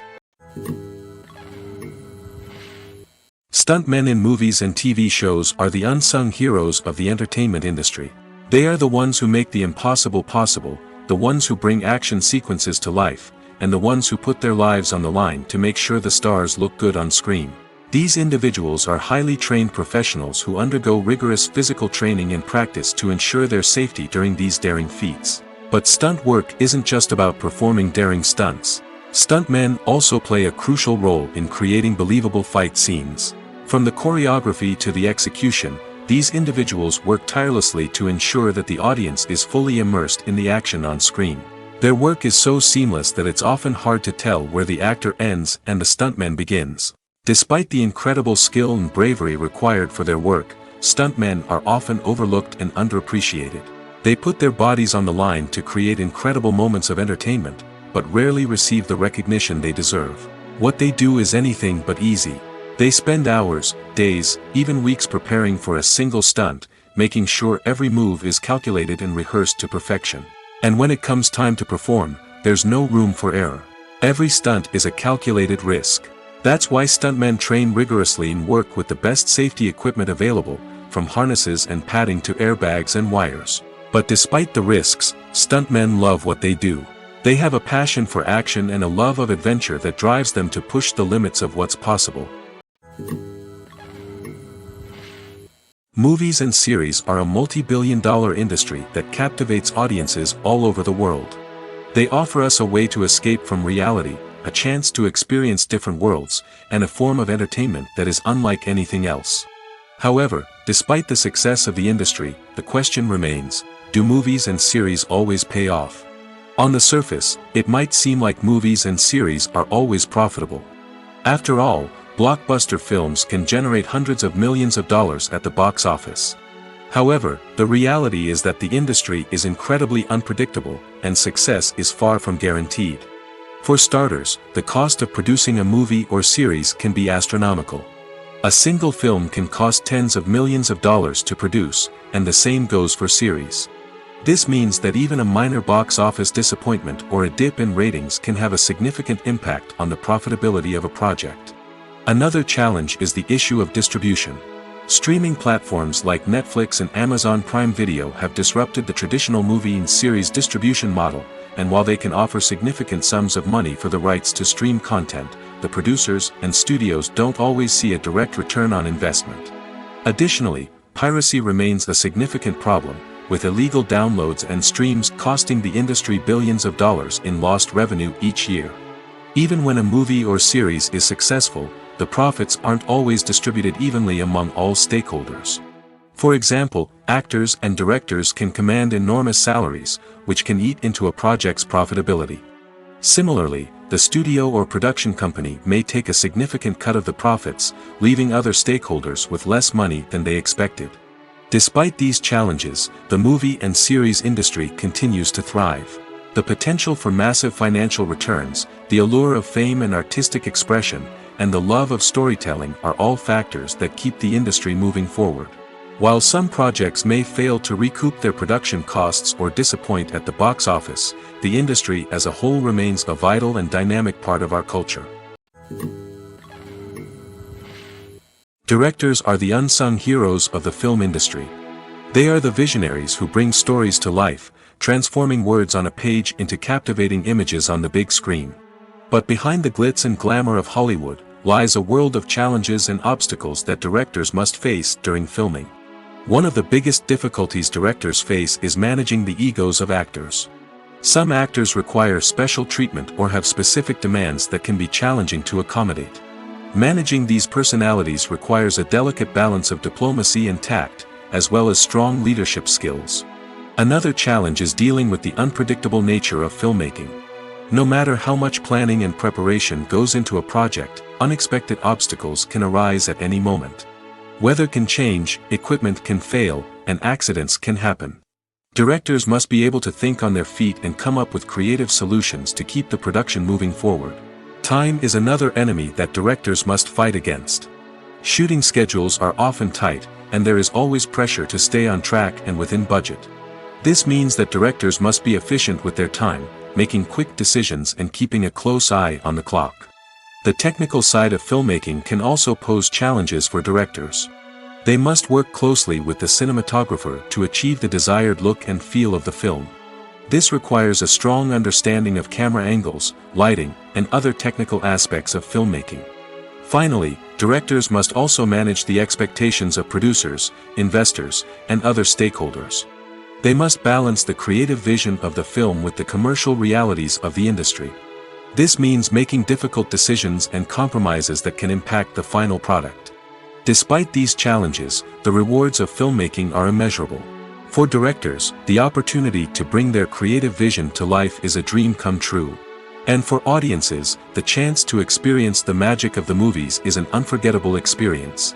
Stuntmen in movies and TV shows are the unsung heroes of the entertainment industry. They are the ones who make the impossible possible, the ones who bring action sequences to life, and the ones who put their lives on the line to make sure the stars look good on screen. These individuals are highly trained professionals who undergo rigorous physical training and practice to ensure their safety during these daring feats. But stunt work isn't just about performing daring stunts. Stuntmen also play a crucial role in creating believable fight scenes. From the choreography to the execution, these individuals work tirelessly to ensure that the audience is fully immersed in the action on screen. Their work is so seamless that it's often hard to tell where the actor ends and the stuntman begins. Despite the incredible skill and bravery required for their work, stuntmen are often overlooked and underappreciated. They put their bodies on the line to create incredible moments of entertainment, but rarely receive the recognition they deserve. What they do is anything but easy. They spend hours, days, even weeks preparing for a single stunt, making sure every move is calculated and rehearsed to perfection. And when it comes time to perform, there's no room for error. Every stunt is a calculated risk. That's why stuntmen train rigorously and work with the best safety equipment available, from harnesses and padding to airbags and wires. But despite the risks, stuntmen love what they do. They have a passion for action and a love of adventure that drives them to push the limits of what's possible. Movies and series are a multi-billion-dollar industry that captivates audiences all over the world. They offer us a way to escape from reality, a chance to experience different worlds, and a form of entertainment that is unlike anything else. However, despite the success of the industry, the question remains, do movies and series always pay off? On the surface, it might seem like movies and series are always profitable. After all, blockbuster films can generate hundreds of millions of dollars at the box office. However, the reality is that the industry is incredibly unpredictable, and success is far from guaranteed. For starters, the cost of producing a movie or series can be astronomical. A single film can cost tens of millions of dollars to produce, and the same goes for series. This means that even a minor box office disappointment or a dip in ratings can have a significant impact on the profitability of a project. Another challenge is the issue of distribution. Streaming platforms like Netflix and Amazon Prime Video have disrupted the traditional movie and series distribution model, and while they can offer significant sums of money for the rights to stream content, the producers and studios don't always see a direct return on investment. Additionally, piracy remains a significant problem, with illegal downloads and streams costing the industry billions of dollars in lost revenue each year. Even when a movie or series is successful, the profits aren't always distributed evenly among all stakeholders. For example, actors and directors can command enormous salaries, which can eat into a project's profitability. Similarly, the studio or production company may take a significant cut of the profits, leaving other stakeholders with less money than they expected. Despite these challenges, the movie and series industry continues to thrive. The potential for massive financial returns, the allure of fame and artistic expression, and the love of storytelling are all factors that keep the industry moving forward. While some projects may fail to recoup their production costs or disappoint at the box office, the industry as a whole remains a vital and dynamic part of our culture. Directors are the unsung heroes of the film industry. They are the visionaries who bring stories to life, transforming words on a page into captivating images on the big screen. But behind the glitz and glamour of Hollywood lies a world of challenges and obstacles that directors must face during filming. One of the biggest difficulties directors face is managing the egos of actors. Some actors require special treatment or have specific demands that can be challenging to accommodate. Managing these personalities requires a delicate balance of diplomacy and tact, as well as strong leadership skills. Another challenge is dealing with the unpredictable nature of filmmaking. No matter how much planning and preparation goes into a project, unexpected obstacles can arise at any moment. Weather can change, equipment can fail, and accidents can happen. Directors must be able to think on their feet and come up with creative solutions to keep the production moving forward. Time is another enemy that directors must fight against. Shooting schedules are often tight, and there is always pressure to stay on track and within budget. This means that directors must be efficient with their time, making quick decisions and keeping a close eye on the clock. The technical side of filmmaking can also pose challenges for directors. They must work closely with the cinematographer to achieve the desired look and feel of the film. This requires a strong understanding of camera angles, lighting, and other technical aspects of filmmaking. Finally, directors must also manage the expectations of producers, investors, and other stakeholders. They must balance the creative vision of the film with the commercial realities of the industry. This means making difficult decisions and compromises that can impact the final product. Despite these challenges, the rewards of filmmaking are immeasurable. For directors, the opportunity to bring their creative vision to life is a dream come true. And for audiences, the chance to experience the magic of the movies is an unforgettable experience.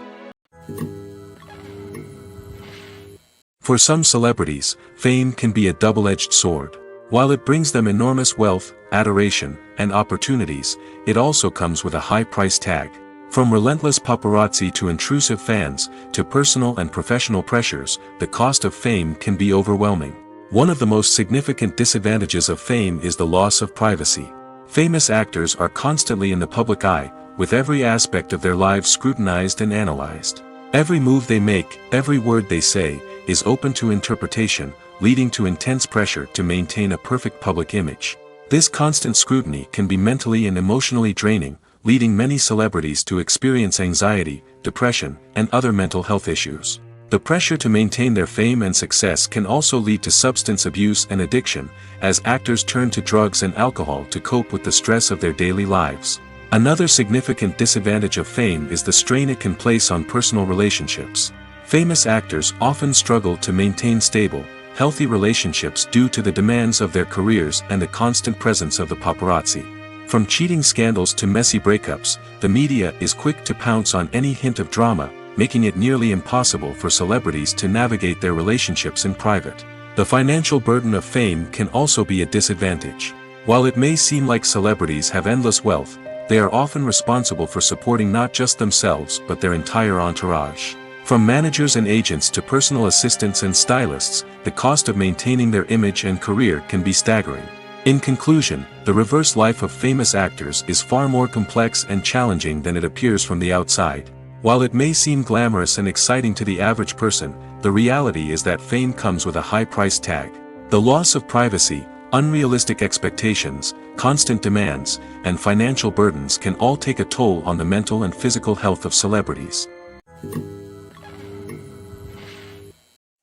For some celebrities, fame can be a double-edged sword. While it brings them enormous wealth, adoration, and opportunities, it also comes with a high price tag. From relentless paparazzi to intrusive fans, to personal and professional pressures, the cost of fame can be overwhelming. One of the most significant disadvantages of fame is the loss of privacy. Famous actors are constantly in the public eye, with every aspect of their lives scrutinized and analyzed. Every move they make, every word they say, is open to interpretation, leading to intense pressure to maintain a perfect public image. This constant scrutiny can be mentally and emotionally draining, leading many celebrities to experience anxiety, depression, and other mental health issues. The pressure to maintain their fame and success can also lead to substance abuse and addiction, as actors turn to drugs and alcohol to cope with the stress of their daily lives. Another significant disadvantage of fame is the strain it can place on personal relationships. Famous actors often struggle to maintain stable, healthy relationships due to the demands of their careers and the constant presence of the paparazzi. From cheating scandals to messy breakups, the media is quick to pounce on any hint of drama, making it nearly impossible for celebrities to navigate their relationships in private. The financial burden of fame can also be a disadvantage. While it may seem like celebrities have endless wealth, they are often responsible for supporting not just themselves but their entire entourage. From managers and agents to personal assistants and stylists, the cost of maintaining their image and career can be staggering. In conclusion, the reverse life of famous actors is far more complex and challenging than it appears from the outside. While it may seem glamorous and exciting to the average person, the reality is that fame comes with a high price tag. The loss of privacy, unrealistic expectations, constant demands, and financial burdens can all take a toll on the mental and physical health of celebrities.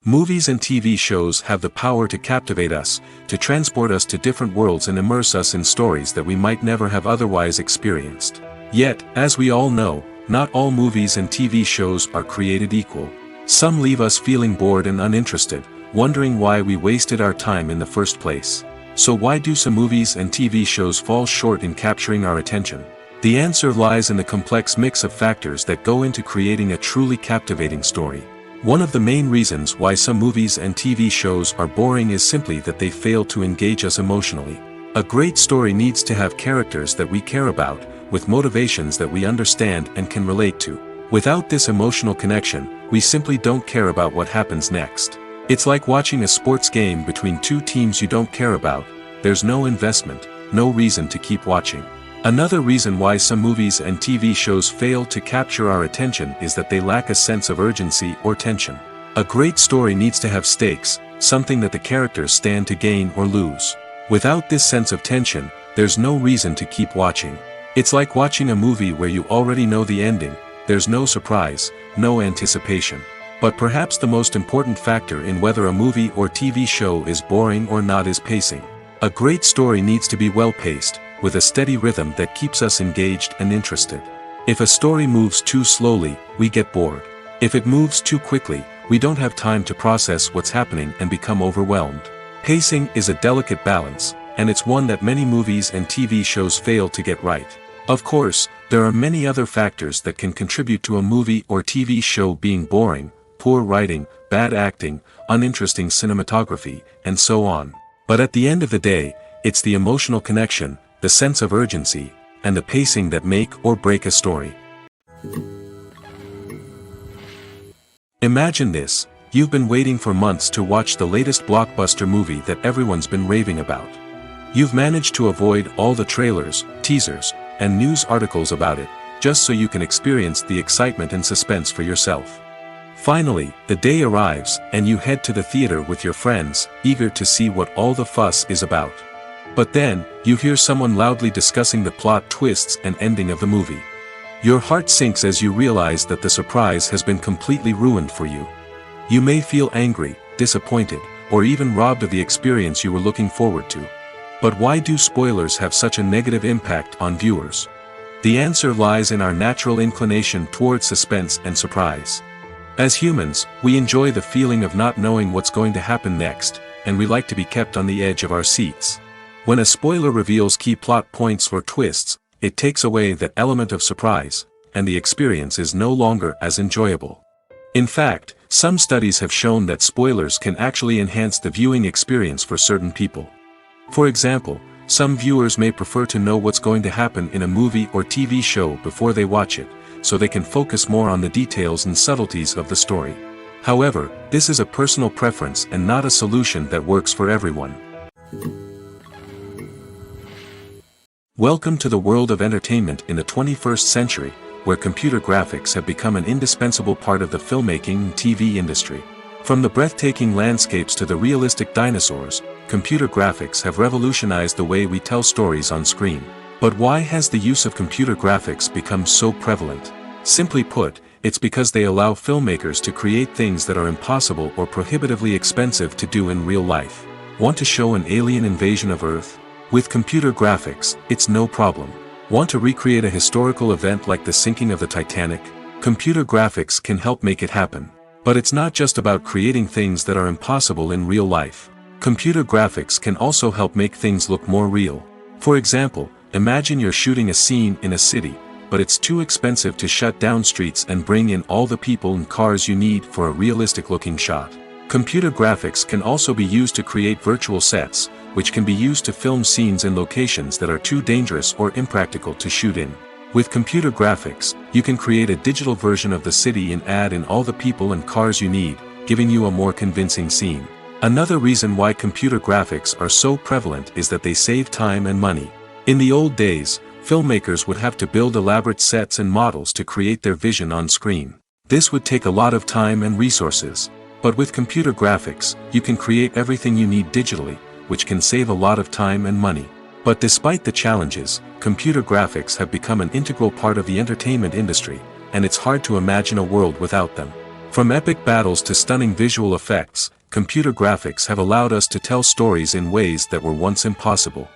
Movies and TV shows have the power to captivate us, to transport us to different worlds and immerse us in stories that we might never have otherwise experienced. Yet, as we all know, not all movies and TV shows are created equal. Some leave us feeling bored and uninterested, wondering why we wasted our time in the first place. So why do some movies and TV shows fall short in capturing our attention? The answer lies in the complex mix of factors that go into creating a truly captivating story. One of the main reasons why some movies and TV shows are boring is simply that they fail to engage us emotionally. A great story needs to have characters that we care about, with motivations that we understand and can relate to. Without this emotional connection, we simply don't care about what happens next. It's like watching a sports game between two teams you don't care about. There's no investment, no reason to keep watching. Another reason why some movies and TV shows fail to capture our attention is that they lack a sense of urgency or tension. A great story needs to have stakes, something that the characters stand to gain or lose. Without this sense of tension, there's no reason to keep watching. It's like watching a movie where you already know the ending. There's no surprise, no anticipation. But perhaps the most important factor in whether a movie or TV show is boring or not is pacing. A great story needs to be well-paced, with a steady rhythm that keeps us engaged and interested. If a story moves too slowly, we get bored. If it moves too quickly, we don't have time to process what's happening and become overwhelmed. Pacing is a delicate balance, and it's one that many movies and TV shows fail to get right. Of course, there are many other factors that can contribute to a movie or TV show being boring: poor writing, bad acting, uninteresting cinematography, and so on. But at the end of the day, it's the emotional connection, the sense of urgency, and the pacing that make or break a story. Imagine this: you've been waiting for months to watch the latest blockbuster movie that everyone's been raving about. You've managed to avoid all the trailers, teasers, and news articles about it, just so you can experience the excitement and suspense for yourself. Finally, the day arrives, and you head to the theater with your friends, eager to see what all the fuss is about. But then, you hear someone loudly discussing the plot twists and ending of the movie. Your heart sinks as you realize that the surprise has been completely ruined for you. You may feel angry, disappointed, or even robbed of the experience you were looking forward to. But why do spoilers have such a negative impact on viewers? The answer lies in our natural inclination towards suspense and surprise. As humans, we enjoy the feeling of not knowing what's going to happen next, and we like to be kept on the edge of our seats. When a spoiler reveals key plot points or twists, it takes away that element of surprise, and the experience is no longer as enjoyable. In fact, some studies have shown that spoilers can actually enhance the viewing experience for certain people. For example, some viewers may prefer to know what's going to happen in a movie or TV show before they watch it, so they can focus more on the details and subtleties of the story. However, this is a personal preference and not a solution that works for everyone. Welcome to the world of entertainment in the 21st century, where computer graphics have become an indispensable part of the filmmaking and TV industry. From the breathtaking landscapes to the realistic dinosaurs, computer graphics have revolutionized the way we tell stories on screen. But why has the use of computer graphics become so prevalent? Simply put, it's because they allow filmmakers to create things that are impossible or prohibitively expensive to do in real life. Want to show an alien invasion of Earth? With computer graphics, it's no problem. Want to recreate a historical event like the sinking of the Titanic? Computer graphics can help make it happen. But it's not just about creating things that are impossible in real life. Computer graphics can also help make things look more real. For example, imagine you're shooting a scene in a city, but it's too expensive to shut down streets and bring in all the people and cars you need for a realistic-looking shot. Computer graphics can also be used to create virtual sets, which can be used to film scenes in locations that are too dangerous or impractical to shoot in. With computer graphics, you can create a digital version of the city and add in all the people and cars you need, giving you a more convincing scene. Another reason why computer graphics are so prevalent is that they save time and money. In the old days, filmmakers would have to build elaborate sets and models to create their vision on screen. This would take a lot of time and resources. But with computer graphics, you can create everything you need digitally, which can save a lot of time and money. But despite the challenges, computer graphics have become an integral part of the entertainment industry, and it's hard to imagine a world without them. From epic battles to stunning visual effects, computer graphics have allowed us to tell stories in ways that were once impossible.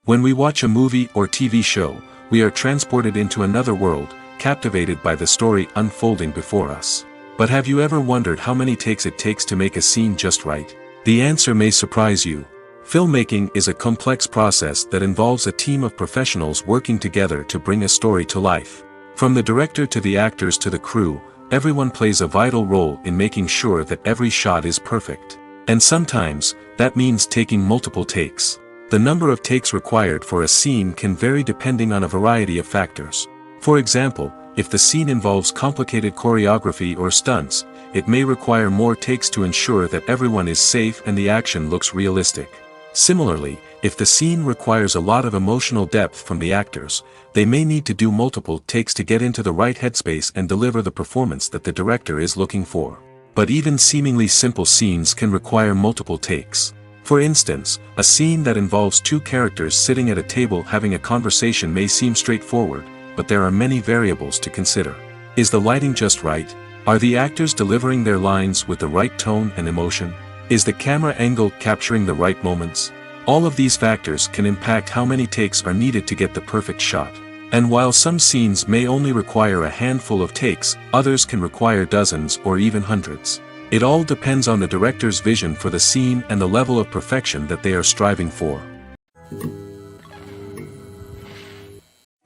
When we watch a movie or TV show, we are transported into another world, captivated by the story unfolding before us. But have you ever wondered how many takes it takes to make a scene just right? The answer may surprise you. Filmmaking is a complex process that involves a team of professionals working together to bring a story to life. From the director to the actors to the crew, everyone plays a vital role in making sure that every shot is perfect. And sometimes, that means taking multiple takes. The number of takes required for a scene can vary depending on a variety of factors. For example, if the scene involves complicated choreography or stunts, it may require more takes to ensure that everyone is safe and the action looks realistic. Similarly, if the scene requires a lot of emotional depth from the actors, they may need to do multiple takes to get into the right headspace and deliver the performance that the director is looking for. But even seemingly simple scenes can require multiple takes. For instance, a scene that involves two characters sitting at a table having a conversation may seem straightforward, but there are many variables to consider. Is the lighting just right? Are the actors delivering their lines with the right tone and emotion? Is the camera angle capturing the right moments? All of these factors can impact how many takes are needed to get the perfect shot. And while some scenes may only require a handful of takes, others can require dozens or even hundreds. It all depends on the director's vision for the scene and the level of perfection that they are striving for.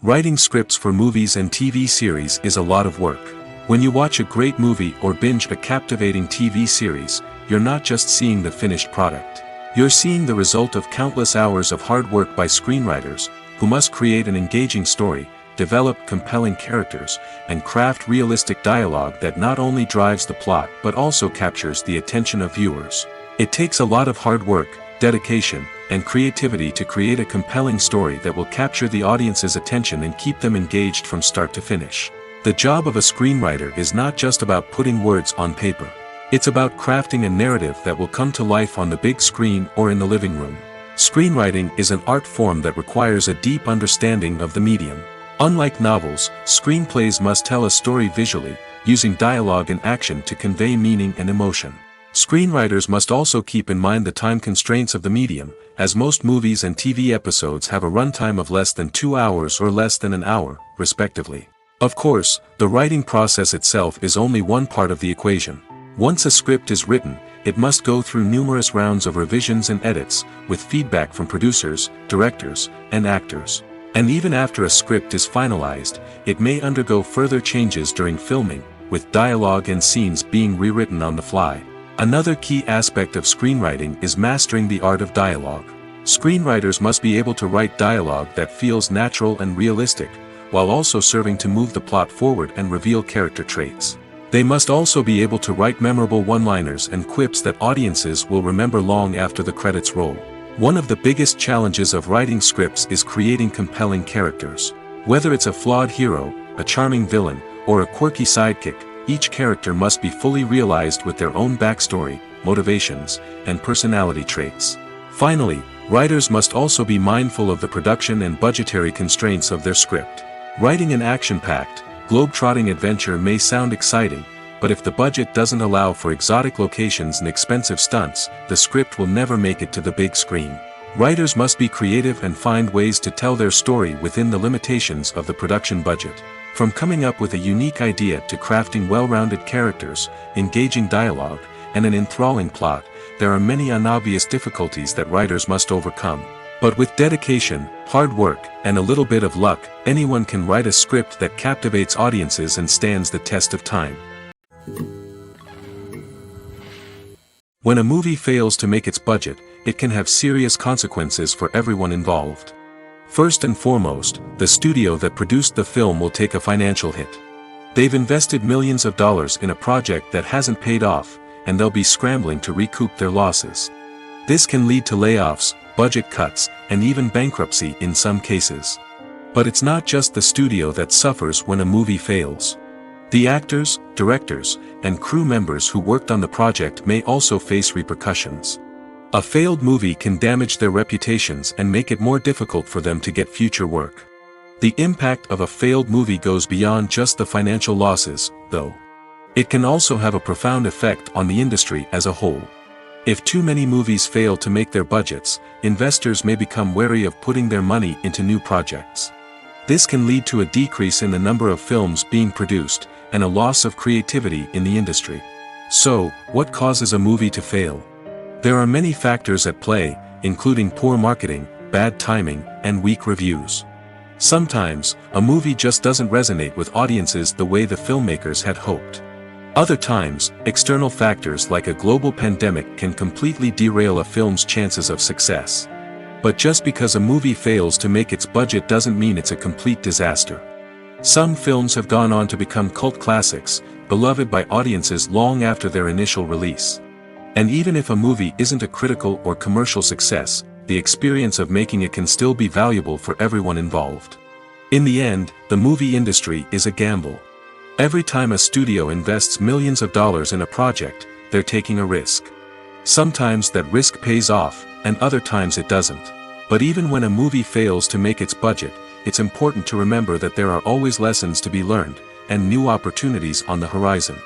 Writing scripts for movies and TV series is a lot of work. When you watch a great movie or binge a captivating TV series, you're not just seeing the finished product. You're seeing the result of countless hours of hard work by screenwriters, who must create an engaging story, develop compelling characters, and craft realistic dialogue that not only drives the plot but also captures the attention of viewers. It takes a lot of hard work, dedication, and creativity to create a compelling story that will capture the audience's attention and keep them engaged from start to finish. The job of a screenwriter is not just about putting words on paper. It's about crafting a narrative that will come to life on the big screen or in the living room. Screenwriting is an art form that requires a deep understanding of the medium. Unlike novels, screenplays must tell a story visually, using dialogue and action to convey meaning and emotion. Screenwriters must also keep in mind the time constraints of the medium, as most movies and TV episodes have a runtime of less than 2 hours or less than an hour, respectively. Of course, the writing process itself is only one part of the equation. Once a script is written, it must go through numerous rounds of revisions and edits, with feedback from producers, directors, and actors. And even after a script is finalized, it may undergo further changes during filming, with dialogue and scenes being rewritten on the fly. Another key aspect of screenwriting is mastering the art of dialogue. Screenwriters must be able to write dialogue that feels natural and realistic, while also serving to move the plot forward and reveal character traits. They must also be able to write memorable one-liners and quips that audiences will remember long after the credits roll. One of the biggest challenges of writing scripts is creating compelling characters. Whether it's a flawed hero, a charming villain, or a quirky sidekick, each character must be fully realized with their own backstory, motivations, and personality traits. Finally, writers must also be mindful of the production and budgetary constraints of their script. Writing an action-packed, globe-trotting adventure may sound exciting, but if the budget doesn't allow for exotic locations and expensive stunts, the script will never make it to the big screen. Writers must be creative and find ways to tell their story within the limitations of the production budget. From coming up with a unique idea to crafting well-rounded characters, engaging dialogue, and an enthralling plot, there are many unobvious difficulties that writers must overcome. But with dedication, hard work, and a little bit of luck, anyone can write a script that captivates audiences and stands the test of time. When a movie fails to make its budget, it can have serious consequences for everyone involved. First and foremost, the studio that produced the film will take a financial hit. They've invested millions of dollars in a project that hasn't paid off, and they'll be scrambling to recoup their losses. This can lead to layoffs, budget cuts, and even bankruptcy in some cases. But it's not just the studio that suffers when a movie fails. The actors, directors, and crew members who worked on the project may also face repercussions. A failed movie can damage their reputations and make it more difficult for them to get future work. The impact of a failed movie goes beyond just the financial losses, though. It can also have a profound effect on the industry as a whole. If too many movies fail to make their budgets, investors may become wary of putting their money into new projects. This can lead to a decrease in the number of films being produced, and a loss of creativity in the industry. So, what causes a movie to fail? There are many factors at play, including poor marketing, bad timing, and weak reviews. Sometimes, a movie just doesn't resonate with audiences the way the filmmakers had hoped. Other times, external factors like a global pandemic can completely derail a film's chances of success. But just because a movie fails to make its budget doesn't mean it's a complete disaster. Some films have gone on to become cult classics, beloved by audiences long after their initial release. And even if a movie isn't a critical or commercial success, the experience of making it can still be valuable for everyone involved. In the end, the movie industry is a gamble. Every time a studio invests millions of dollars in a project, they're taking a risk. Sometimes that risk pays off, and other times it doesn't. But even when a movie fails to make its budget, it's important to remember that there are always lessons to be learned, and new opportunities on the horizon.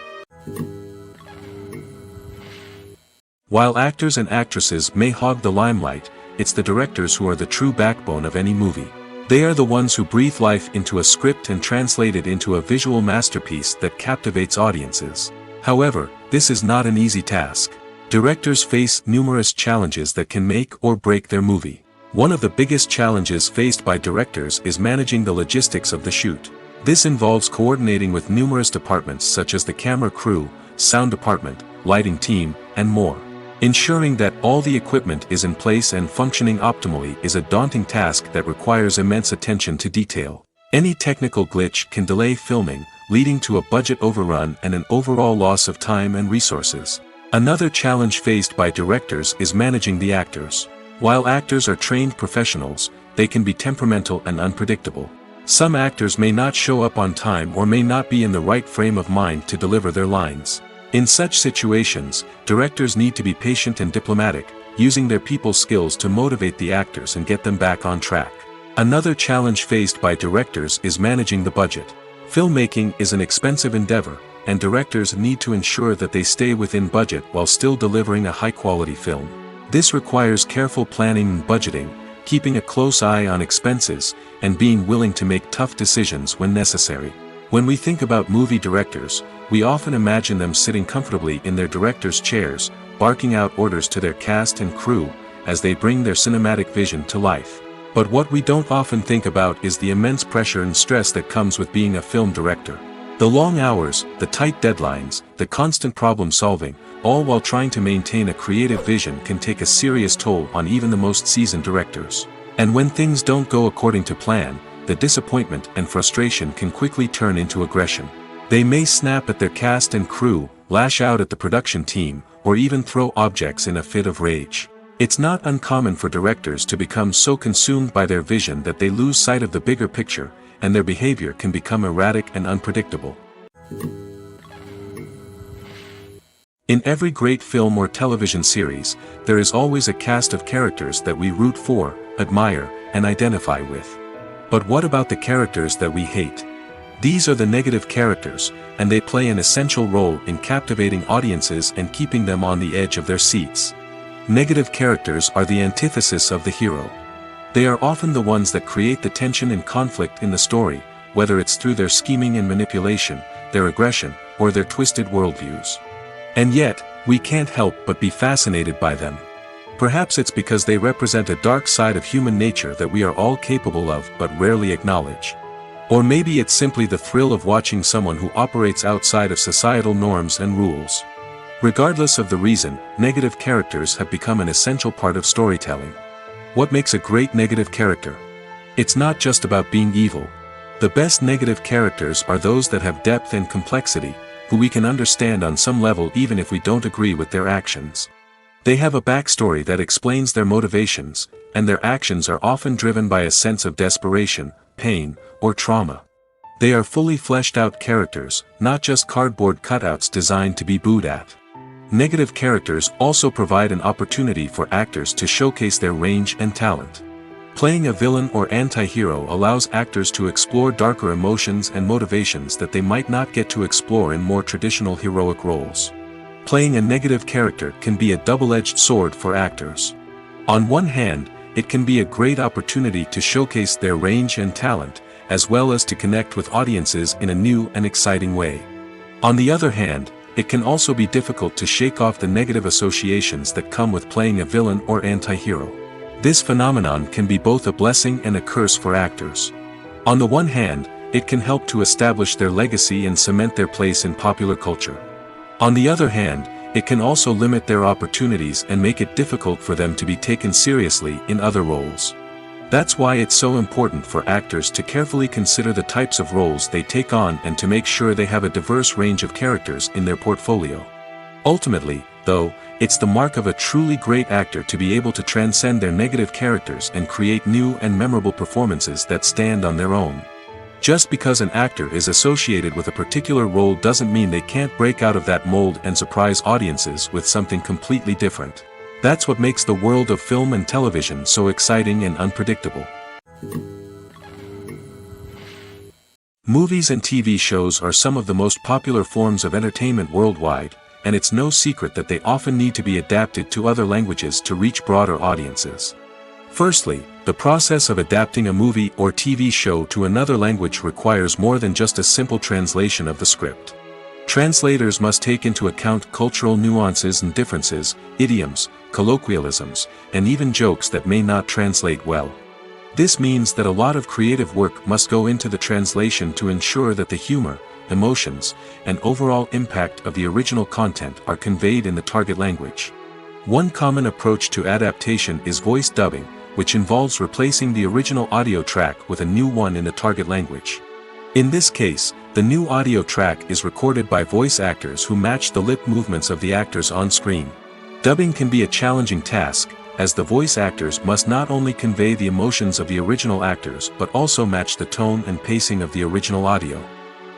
While actors and actresses may hog the limelight, it's the directors who are the true backbone of any movie. They are the ones who breathe life into a script and translate it into a visual masterpiece that captivates audiences. However, this is not an easy task. Directors face numerous challenges that can make or break their movie. One of the biggest challenges faced by directors is managing the logistics of the shoot. This involves coordinating with numerous departments such as the camera crew, sound department, lighting team, and more. Ensuring that all the equipment is in place and functioning optimally is a daunting task that requires immense attention to detail. Any technical glitch can delay filming, leading to a budget overrun and an overall loss of time and resources. Another challenge faced by directors is managing the actors. While actors are trained professionals, they can be temperamental and unpredictable. Some actors may not show up on time or may not be in the right frame of mind to deliver their lines. In such situations, directors need to be patient and diplomatic, using their people skills to motivate the actors and get them back on track. Another challenge faced by directors is managing the budget. Filmmaking is an expensive endeavor, and directors need to ensure that they stay within budget while still delivering a high-quality film. This requires careful planning and budgeting, keeping a close eye on expenses, and being willing to make tough decisions when necessary. When we think about movie directors, we often imagine them sitting comfortably in their director's chairs, barking out orders to their cast and crew, as they bring their cinematic vision to life. But what we don't often think about is the immense pressure and stress that comes with being a film director. The long hours, the tight deadlines, the constant problem solving, all while trying to maintain a creative vision can take a serious toll on even the most seasoned directors. And when things don't go according to plan, the disappointment and frustration can quickly turn into aggression. They may snap at their cast and crew, lash out at the production team, or even throw objects in a fit of rage. It's not uncommon for directors to become so consumed by their vision that they lose sight of the bigger picture, and their behavior can become erratic and unpredictable. In every great film or television series, there is always a cast of characters that we root for, admire, and identify with. But what about the characters that we hate? These are the negative characters, and they play an essential role in captivating audiences and keeping them on the edge of their seats. Negative characters are the antithesis of the hero. They are often the ones that create the tension and conflict in the story, whether it's through their scheming and manipulation, their aggression, or their twisted worldviews. And yet, we can't help but be fascinated by them. Perhaps it's because they represent a dark side of human nature that we are all capable of but rarely acknowledge. Or maybe it's simply the thrill of watching someone who operates outside of societal norms and rules. Regardless of the reason, negative characters have become an essential part of storytelling. What makes a great negative character? It's not just about being evil. The best negative characters are those that have depth and complexity, who we can understand on some level even if we don't agree with their actions. They have a backstory that explains their motivations, and their actions are often driven by a sense of desperation, pain, or trauma. They are fully fleshed out characters, not just cardboard cutouts designed to be booed at. Negative characters also provide an opportunity for actors to showcase their range and talent. Playing a villain or anti-hero allows actors to explore darker emotions and motivations that they might not get to explore in more traditional heroic roles. Playing a negative character can be a double-edged sword for actors. On one hand, it can be a great opportunity to showcase their range and talent, as well as to connect with audiences in a new and exciting way. On the other hand, it can also be difficult to shake off the negative associations that come with playing a villain or anti-hero. This phenomenon can be both a blessing and a curse for actors. On the one hand, it can help to establish their legacy and cement their place in popular culture. On the other hand, it can also limit their opportunities and make it difficult for them to be taken seriously in other roles. That's why it's so important for actors to carefully consider the types of roles they take on and to make sure they have a diverse range of characters in their portfolio. Ultimately, though, it's the mark of a truly great actor to be able to transcend their negative characters and create new and memorable performances that stand on their own. Just because an actor is associated with a particular role doesn't mean they can't break out of that mold and surprise audiences with something completely different. That's what makes the world of film and television so exciting and unpredictable. Movies and TV shows are some of the most popular forms of entertainment worldwide, and it's no secret that they often need to be adapted to other languages to reach broader audiences. Firstly, the process of adapting a movie or TV show to another language requires more than just a simple translation of the script. Translators must take into account cultural nuances and differences, idioms, colloquialisms, and even jokes that may not translate well. This means that a lot of creative work must go into the translation to ensure that the humor, emotions, and overall impact of the original content are conveyed in the target language. One common approach to adaptation is voice dubbing, which involves replacing the original audio track with a new one in the target language. In this case, the new audio track is recorded by voice actors who match the lip movements of the actors on screen. Dubbing can be a challenging task, as the voice actors must not only convey the emotions of the original actors but also match the tone and pacing of the original audio.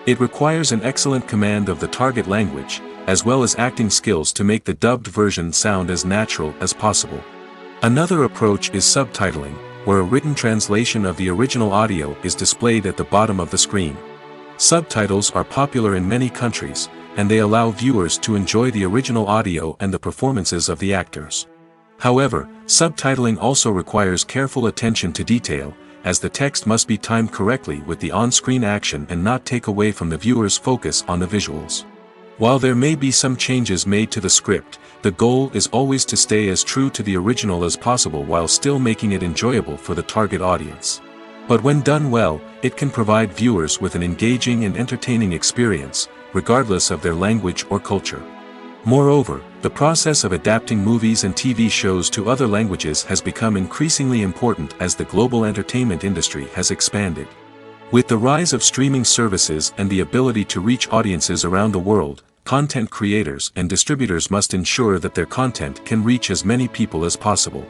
It requires an excellent command of the target language, as well as acting skills to make the dubbed version sound as natural as possible. Another approach is subtitling, where a written translation of the original audio is displayed at the bottom of the screen. Subtitles are popular in many countries, and they allow viewers to enjoy the original audio and the performances of the actors. However, subtitling also requires careful attention to detail, as the text must be timed correctly with the on-screen action and not take away from the viewer's focus on the visuals. While there may be some changes made to the script, the goal is always to stay as true to the original as possible while still making it enjoyable for the target audience. But when done well, it can provide viewers with an engaging and entertaining experience, regardless of their language or culture. Moreover, the process of adapting movies and TV shows to other languages has become increasingly important as the global entertainment industry has expanded. With the rise of streaming services and the ability to reach audiences around the world, content creators and distributors must ensure that their content can reach as many people as possible.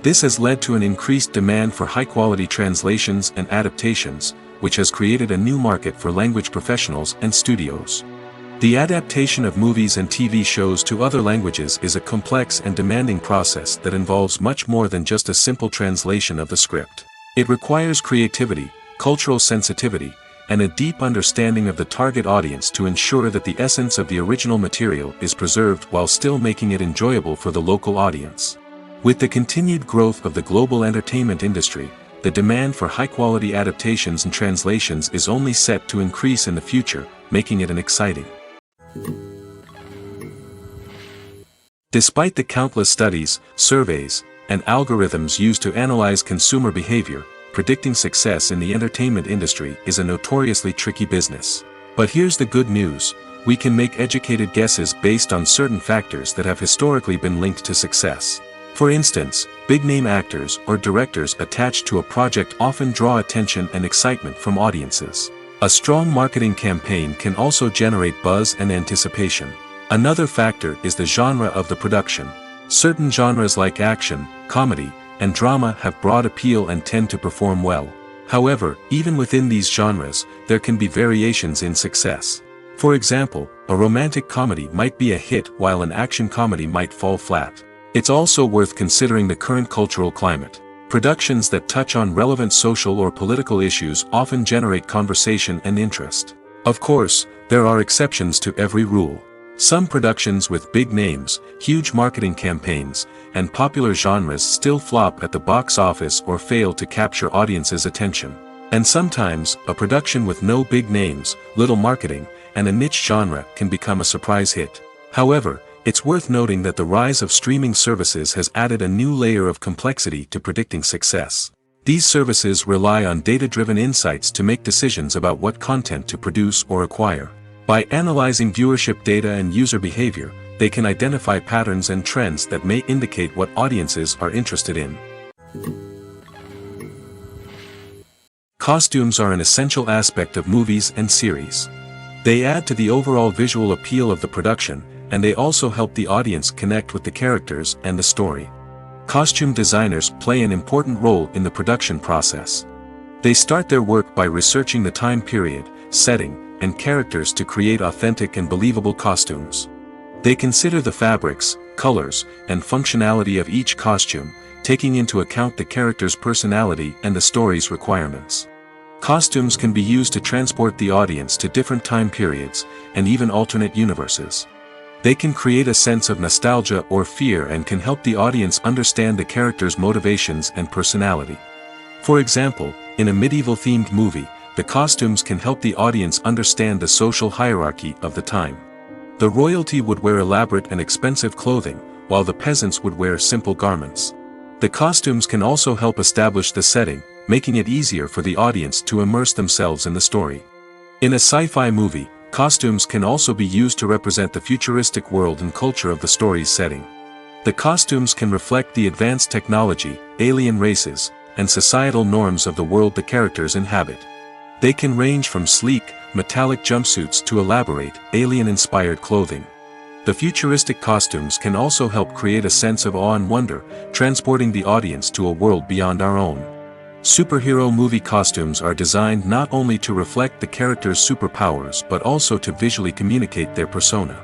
This has led to an increased demand for high-quality translations and adaptations, which has created a new market for language professionals and studios. The adaptation of movies and TV shows to other languages is a complex and demanding process that involves much more than just a simple translation of the script. It requires creativity, cultural sensitivity, and a deep understanding of the target audience to ensure that the essence of the original material is preserved while still making it enjoyable for the local audience. With the continued growth of the global entertainment industry, the demand for high-quality adaptations and translations is only set to increase in the future, making it an exciting. Despite the countless studies, surveys, and algorithms used to analyze consumer behavior, predicting success in the entertainment industry is a notoriously tricky business. But here's the good news: we can make educated guesses based on certain factors that have historically been linked to success. For instance, big-name actors or directors attached to a project often draw attention and excitement from audiences. A strong marketing campaign can also generate buzz and anticipation. Another factor is the genre of the production. Certain genres like action, comedy, and drama have broad appeal and tend to perform well. However, even within these genres, there can be variations in success. For example, a romantic comedy might be a hit while an action comedy might fall flat. It's also worth considering the current cultural climate. Productions that touch on relevant social or political issues often generate conversation and interest. Of course, there are exceptions to every rule. Some productions with big names, huge marketing campaigns, and popular genres still flop at the box office or fail to capture audiences' attention. And sometimes, a production with no big names, little marketing, and a niche genre can become a surprise hit. However, it's worth noting that the rise of streaming services has added a new layer of complexity to predicting success. These services rely on data-driven insights to make decisions about what content to produce or acquire. By analyzing viewership data and user behavior, they can identify patterns and trends that may indicate what audiences are interested in. Costumes are an essential aspect of movies and series. They add to the overall visual appeal of the production, and they also help the audience connect with the characters and the story. Costume designers play an important role in the production process. They start their work by researching the time period, setting, and characters to create authentic and believable costumes. They consider the fabrics, colors, and functionality of each costume, taking into account the character's personality and the story's requirements. Costumes can be used to transport the audience to different time periods, and even alternate universes. They can create a sense of nostalgia or fear and can help the audience understand the character's motivations and personality. For example, in a medieval-themed movie, the costumes can help the audience understand the social hierarchy of the time. The royalty would wear elaborate and expensive clothing, while the peasants would wear simple garments. The costumes can also help establish the setting, making it easier for the audience to immerse themselves in the story. In a sci-fi movie, costumes can also be used to represent the futuristic world and culture of the story's setting. The costumes can reflect the advanced technology, alien races, and societal norms of the world the characters inhabit. They can range from sleek, metallic jumpsuits to elaborate, alien-inspired clothing. The futuristic costumes can also help create a sense of awe and wonder, transporting the audience to a world beyond our own. Superhero movie costumes are designed not only to reflect the character's superpowers but also to visually communicate their persona.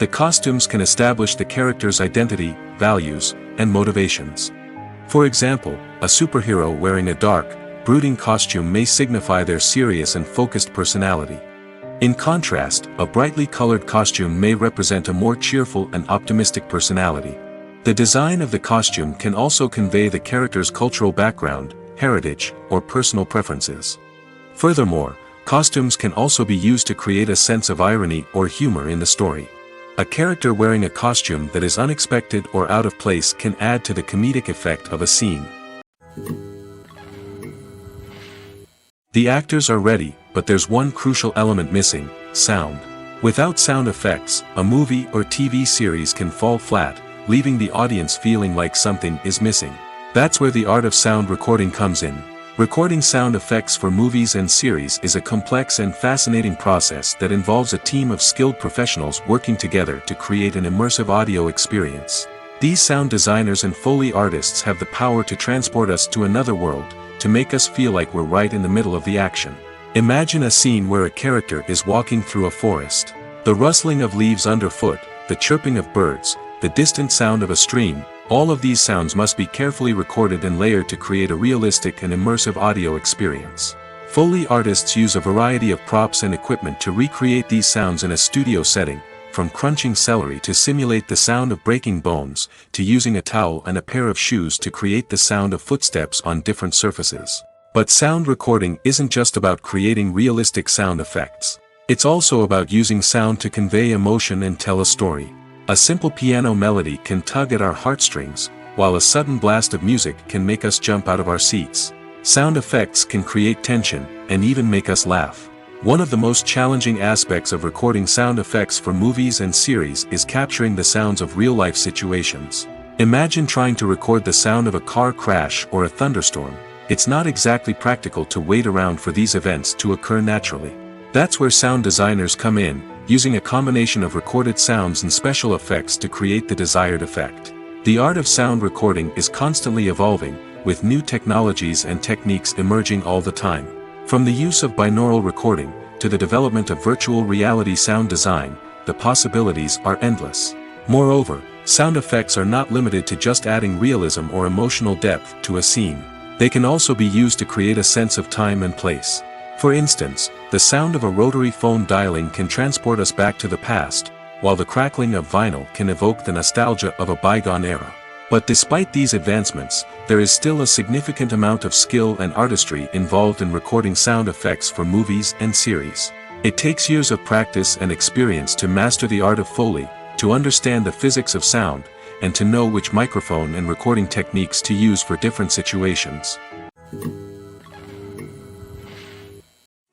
The costumes can establish the character's identity, values, and motivations. For example, a superhero wearing a dark, brooding costume may signify their serious and focused personality. In contrast, a brightly colored costume may represent a more cheerful and optimistic personality. The design of the costume can also convey the character's cultural background, heritage, or personal preferences. Furthermore, costumes can also be used to create a sense of irony or humor in the story. A character wearing a costume that is unexpected or out of place can add to the comedic effect of a scene. The actors are ready, but there's one crucial element missing: sound. Without sound effects, a movie or TV series can fall flat, leaving the audience feeling like something is missing. That's where the art of sound recording comes in. Recording sound effects for movies and series is a complex and fascinating process that involves a team of skilled professionals working together to create an immersive audio experience. These sound designers and Foley artists have the power to transport us to another world, to make us feel like we're right in the middle of the action. Imagine a scene where a character is walking through a forest. The rustling of leaves underfoot, the chirping of birds, the distant sound of a stream, all of these sounds must be carefully recorded and layered to create a realistic and immersive audio experience. Foley artists use a variety of props and equipment to recreate these sounds in a studio setting, from crunching celery to simulate the sound of breaking bones, to using a towel and a pair of shoes to create the sound of footsteps on different surfaces. But sound recording isn't just about creating realistic sound effects. It's also about using sound to convey emotion and tell a story. A simple piano melody can tug at our heartstrings, while a sudden blast of music can make us jump out of our seats. Sound effects can create tension, and even make us laugh. One of the most challenging aspects of recording sound effects for movies and series is capturing the sounds of real-life situations. Imagine trying to record the sound of a car crash or a thunderstorm. It's not exactly practical to wait around for these events to occur naturally. That's where sound designers come in, using a combination of recorded sounds and special effects to create the desired effect. The art of sound recording is constantly evolving, with new technologies and techniques emerging all the time. From the use of binaural recording, to the development of virtual reality sound design, the possibilities are endless. Moreover, sound effects are not limited to just adding realism or emotional depth to a scene. They can also be used to create a sense of time and place. For instance, the sound of a rotary phone dialing can transport us back to the past, while the crackling of vinyl can evoke the nostalgia of a bygone era. But despite these advancements, there is still a significant amount of skill and artistry involved in recording sound effects for movies and series. It takes years of practice and experience to master the art of Foley, to understand the physics of sound, and to know which microphone and recording techniques to use for different situations.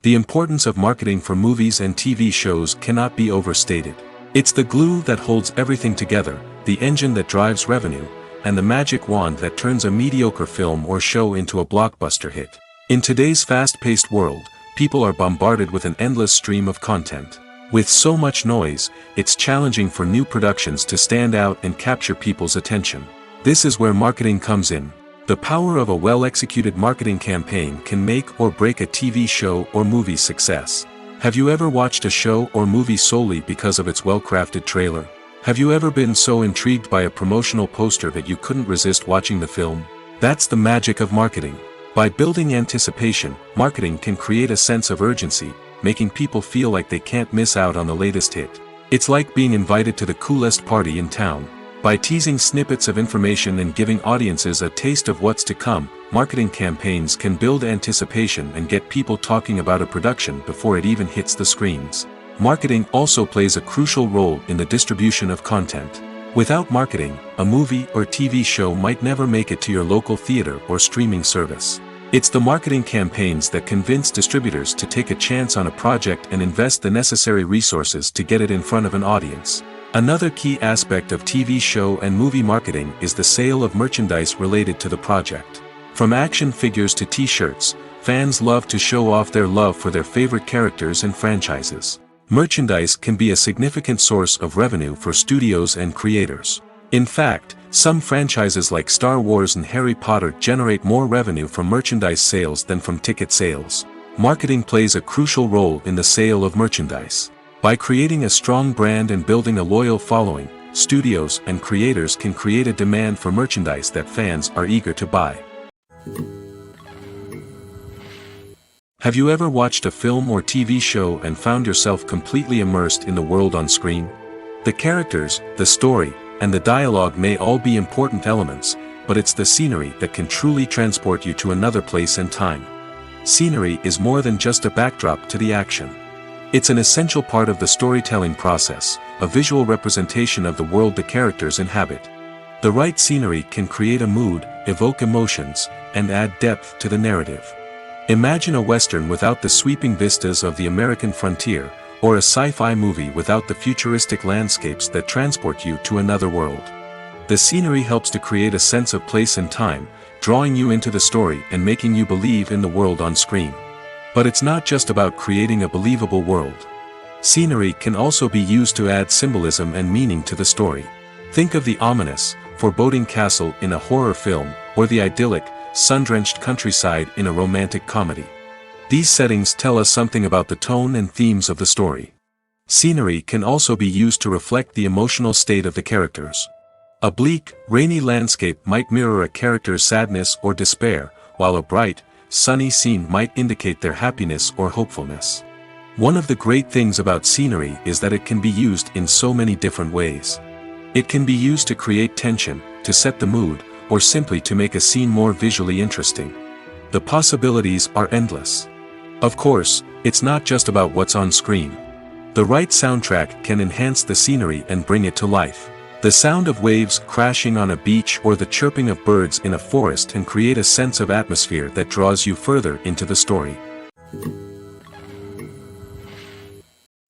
The importance of marketing for movies and TV shows cannot be overstated. It's the glue that holds everything together, the engine that drives revenue, and the magic wand that turns a mediocre film or show into a blockbuster hit. In today's fast-paced world, people are bombarded with an endless stream of content. With so much noise, it's challenging for new productions to stand out and capture people's attention. This is where marketing comes in. The power of a well-executed marketing campaign can make or break a TV show or movie's success. Have you ever watched a show or movie solely because of its well-crafted trailer? Have you ever been so intrigued by a promotional poster that you couldn't resist watching the film? That's the magic of marketing. By building anticipation, marketing can create a sense of urgency, making people feel like they can't miss out on the latest hit. It's like being invited to the coolest party in town. By teasing snippets of information and giving audiences a taste of what's to come, marketing campaigns can build anticipation and get people talking about a production before it even hits the screens. Marketing also plays a crucial role in the distribution of content. Without marketing, a movie or TV show might never make it to your local theater or streaming service. It's the marketing campaigns that convince distributors to take a chance on a project and invest the necessary resources to get it in front of an audience. Another key aspect of TV show and movie marketing is the sale of merchandise related to the project. From action figures to t-shirts, fans love to show off their love for their favorite characters and franchises. Merchandise can be a significant source of revenue for studios and creators. In fact, some franchises like Star Wars and Harry Potter generate more revenue from merchandise sales than from ticket sales. Marketing plays a crucial role in the sale of merchandise. By creating a strong brand and building a loyal following, studios and creators can create a demand for merchandise that fans are eager to buy. Have you ever watched a film or TV show and found yourself completely immersed in the world on screen? The characters, the story, and the dialogue may all be important elements, but it's the scenery that can truly transport you to another place and time. Scenery is more than just a backdrop to the action. It's an essential part of the storytelling process, a visual representation of the world the characters inhabit. The right scenery can create a mood, evoke emotions, and add depth to the narrative. Imagine a Western without the sweeping vistas of the American frontier, or a sci-fi movie without the futuristic landscapes that transport you to another world. The scenery helps to create a sense of place and time, drawing you into the story and making you believe in the world on screen. But it's not just about creating a believable world. Scenery can also be used to add symbolism and meaning to the story. Think of the ominous, foreboding castle in a horror film, or the idyllic, sun-drenched countryside in a romantic comedy. These settings tell us something about the tone and themes of the story. Scenery can also be used to reflect the emotional state of the characters. A bleak, rainy landscape might mirror a character's sadness or despair, while a bright, sunny scene might indicate their happiness or hopefulness. One of the great things about scenery is that it can be used in so many different ways. It can be used to create tension, to set the mood, or simply to make a scene more visually interesting. The possibilities are endless. Of course, it's not just about what's on screen. The right soundtrack can enhance the scenery and bring it to life. The sound of waves crashing on a beach or the chirping of birds in a forest can create a sense of atmosphere that draws you further into the story.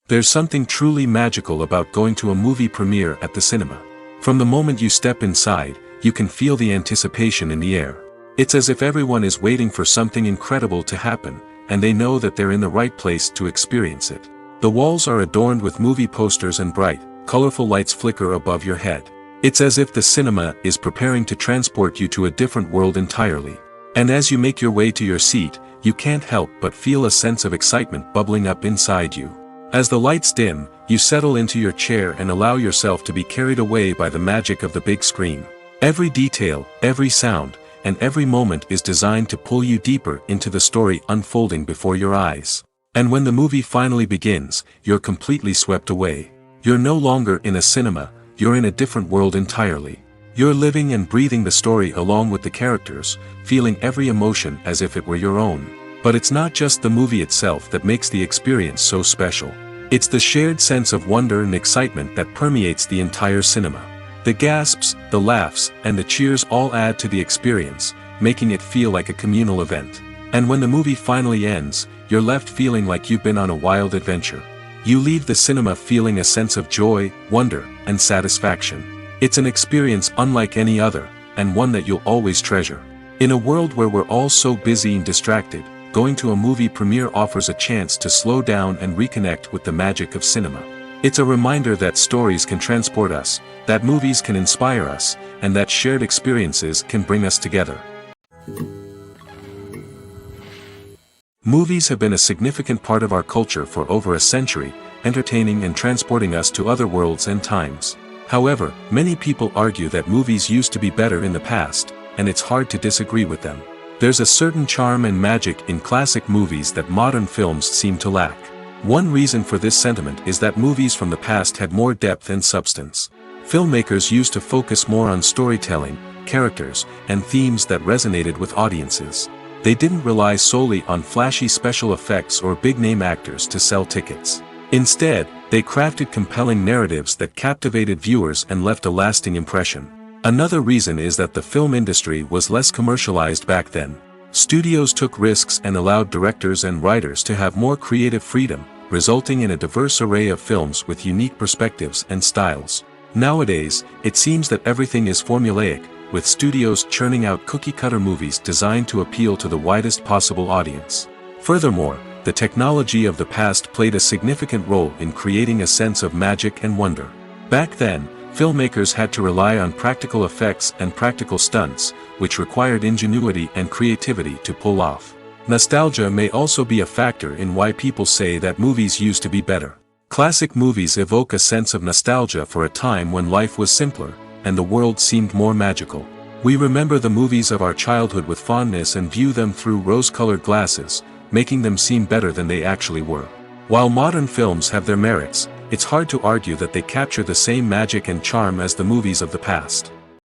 There's something truly magical about going to a movie premiere at the cinema. From the moment you step inside, you can feel the anticipation in the air. It's as if everyone is waiting for something incredible to happen, and they know that they're in the right place to experience it. The walls are adorned with movie posters and bright, colorful lights flicker above your head. It's as if the cinema is preparing to transport you to a different world entirely. And as you make your way to your seat, you can't help but feel a sense of excitement bubbling up inside you. As the lights dim, you settle into your chair and allow yourself to be carried away by the magic of the big screen. Every detail, every sound, and every moment is designed to pull you deeper into the story unfolding before your eyes. And when the movie finally begins, you're completely swept away. You're no longer in a cinema, you're in a different world entirely. You're living and breathing the story along with the characters, feeling every emotion as if it were your own. But it's not just the movie itself that makes the experience so special. It's the shared sense of wonder and excitement that permeates the entire cinema. The gasps, the laughs, and the cheers all add to the experience, making it feel like a communal event. And when the movie finally ends, you're left feeling like you've been on a wild adventure. You leave the cinema feeling a sense of joy, wonder, and satisfaction. It's an experience unlike any other, and one that you'll always treasure. In a world where we're all so busy and distracted, going to a movie premiere offers a chance to slow down and reconnect with the magic of cinema. It's a reminder that stories can transport us, that movies can inspire us, and that shared experiences can bring us together. Movies have been a significant part of our culture for over a century, entertaining and transporting us to other worlds and times. However, many people argue that movies used to be better in the past, and it's hard to disagree with them. There's a certain charm and magic in classic movies that modern films seem to lack. One reason for this sentiment is that movies from the past had more depth and substance. Filmmakers used to focus more on storytelling, characters, and themes that resonated with audiences. They didn't rely solely on flashy special effects or big-name actors to sell tickets. Instead, they crafted compelling narratives that captivated viewers and left a lasting impression. Another reason is that the film industry was less commercialized back then. Studios took risks and allowed directors and writers to have more creative freedom, resulting in a diverse array of films with unique perspectives and styles. Nowadays, it seems that everything is formulaic, with studios churning out cookie-cutter movies designed to appeal to the widest possible audience. Furthermore, the technology of the past played a significant role in creating a sense of magic and wonder. Back then, filmmakers had to rely on practical effects and practical stunts, which required ingenuity and creativity to pull off. Nostalgia may also be a factor in why people say that movies used to be better. Classic movies evoke a sense of nostalgia for a time when life was simpler, and the world seemed more magical. We remember the movies of our childhood with fondness and view them through rose-colored glasses, making them seem better than they actually were. While modern films have their merits, it's hard to argue that they capture the same magic and charm as the movies of the past.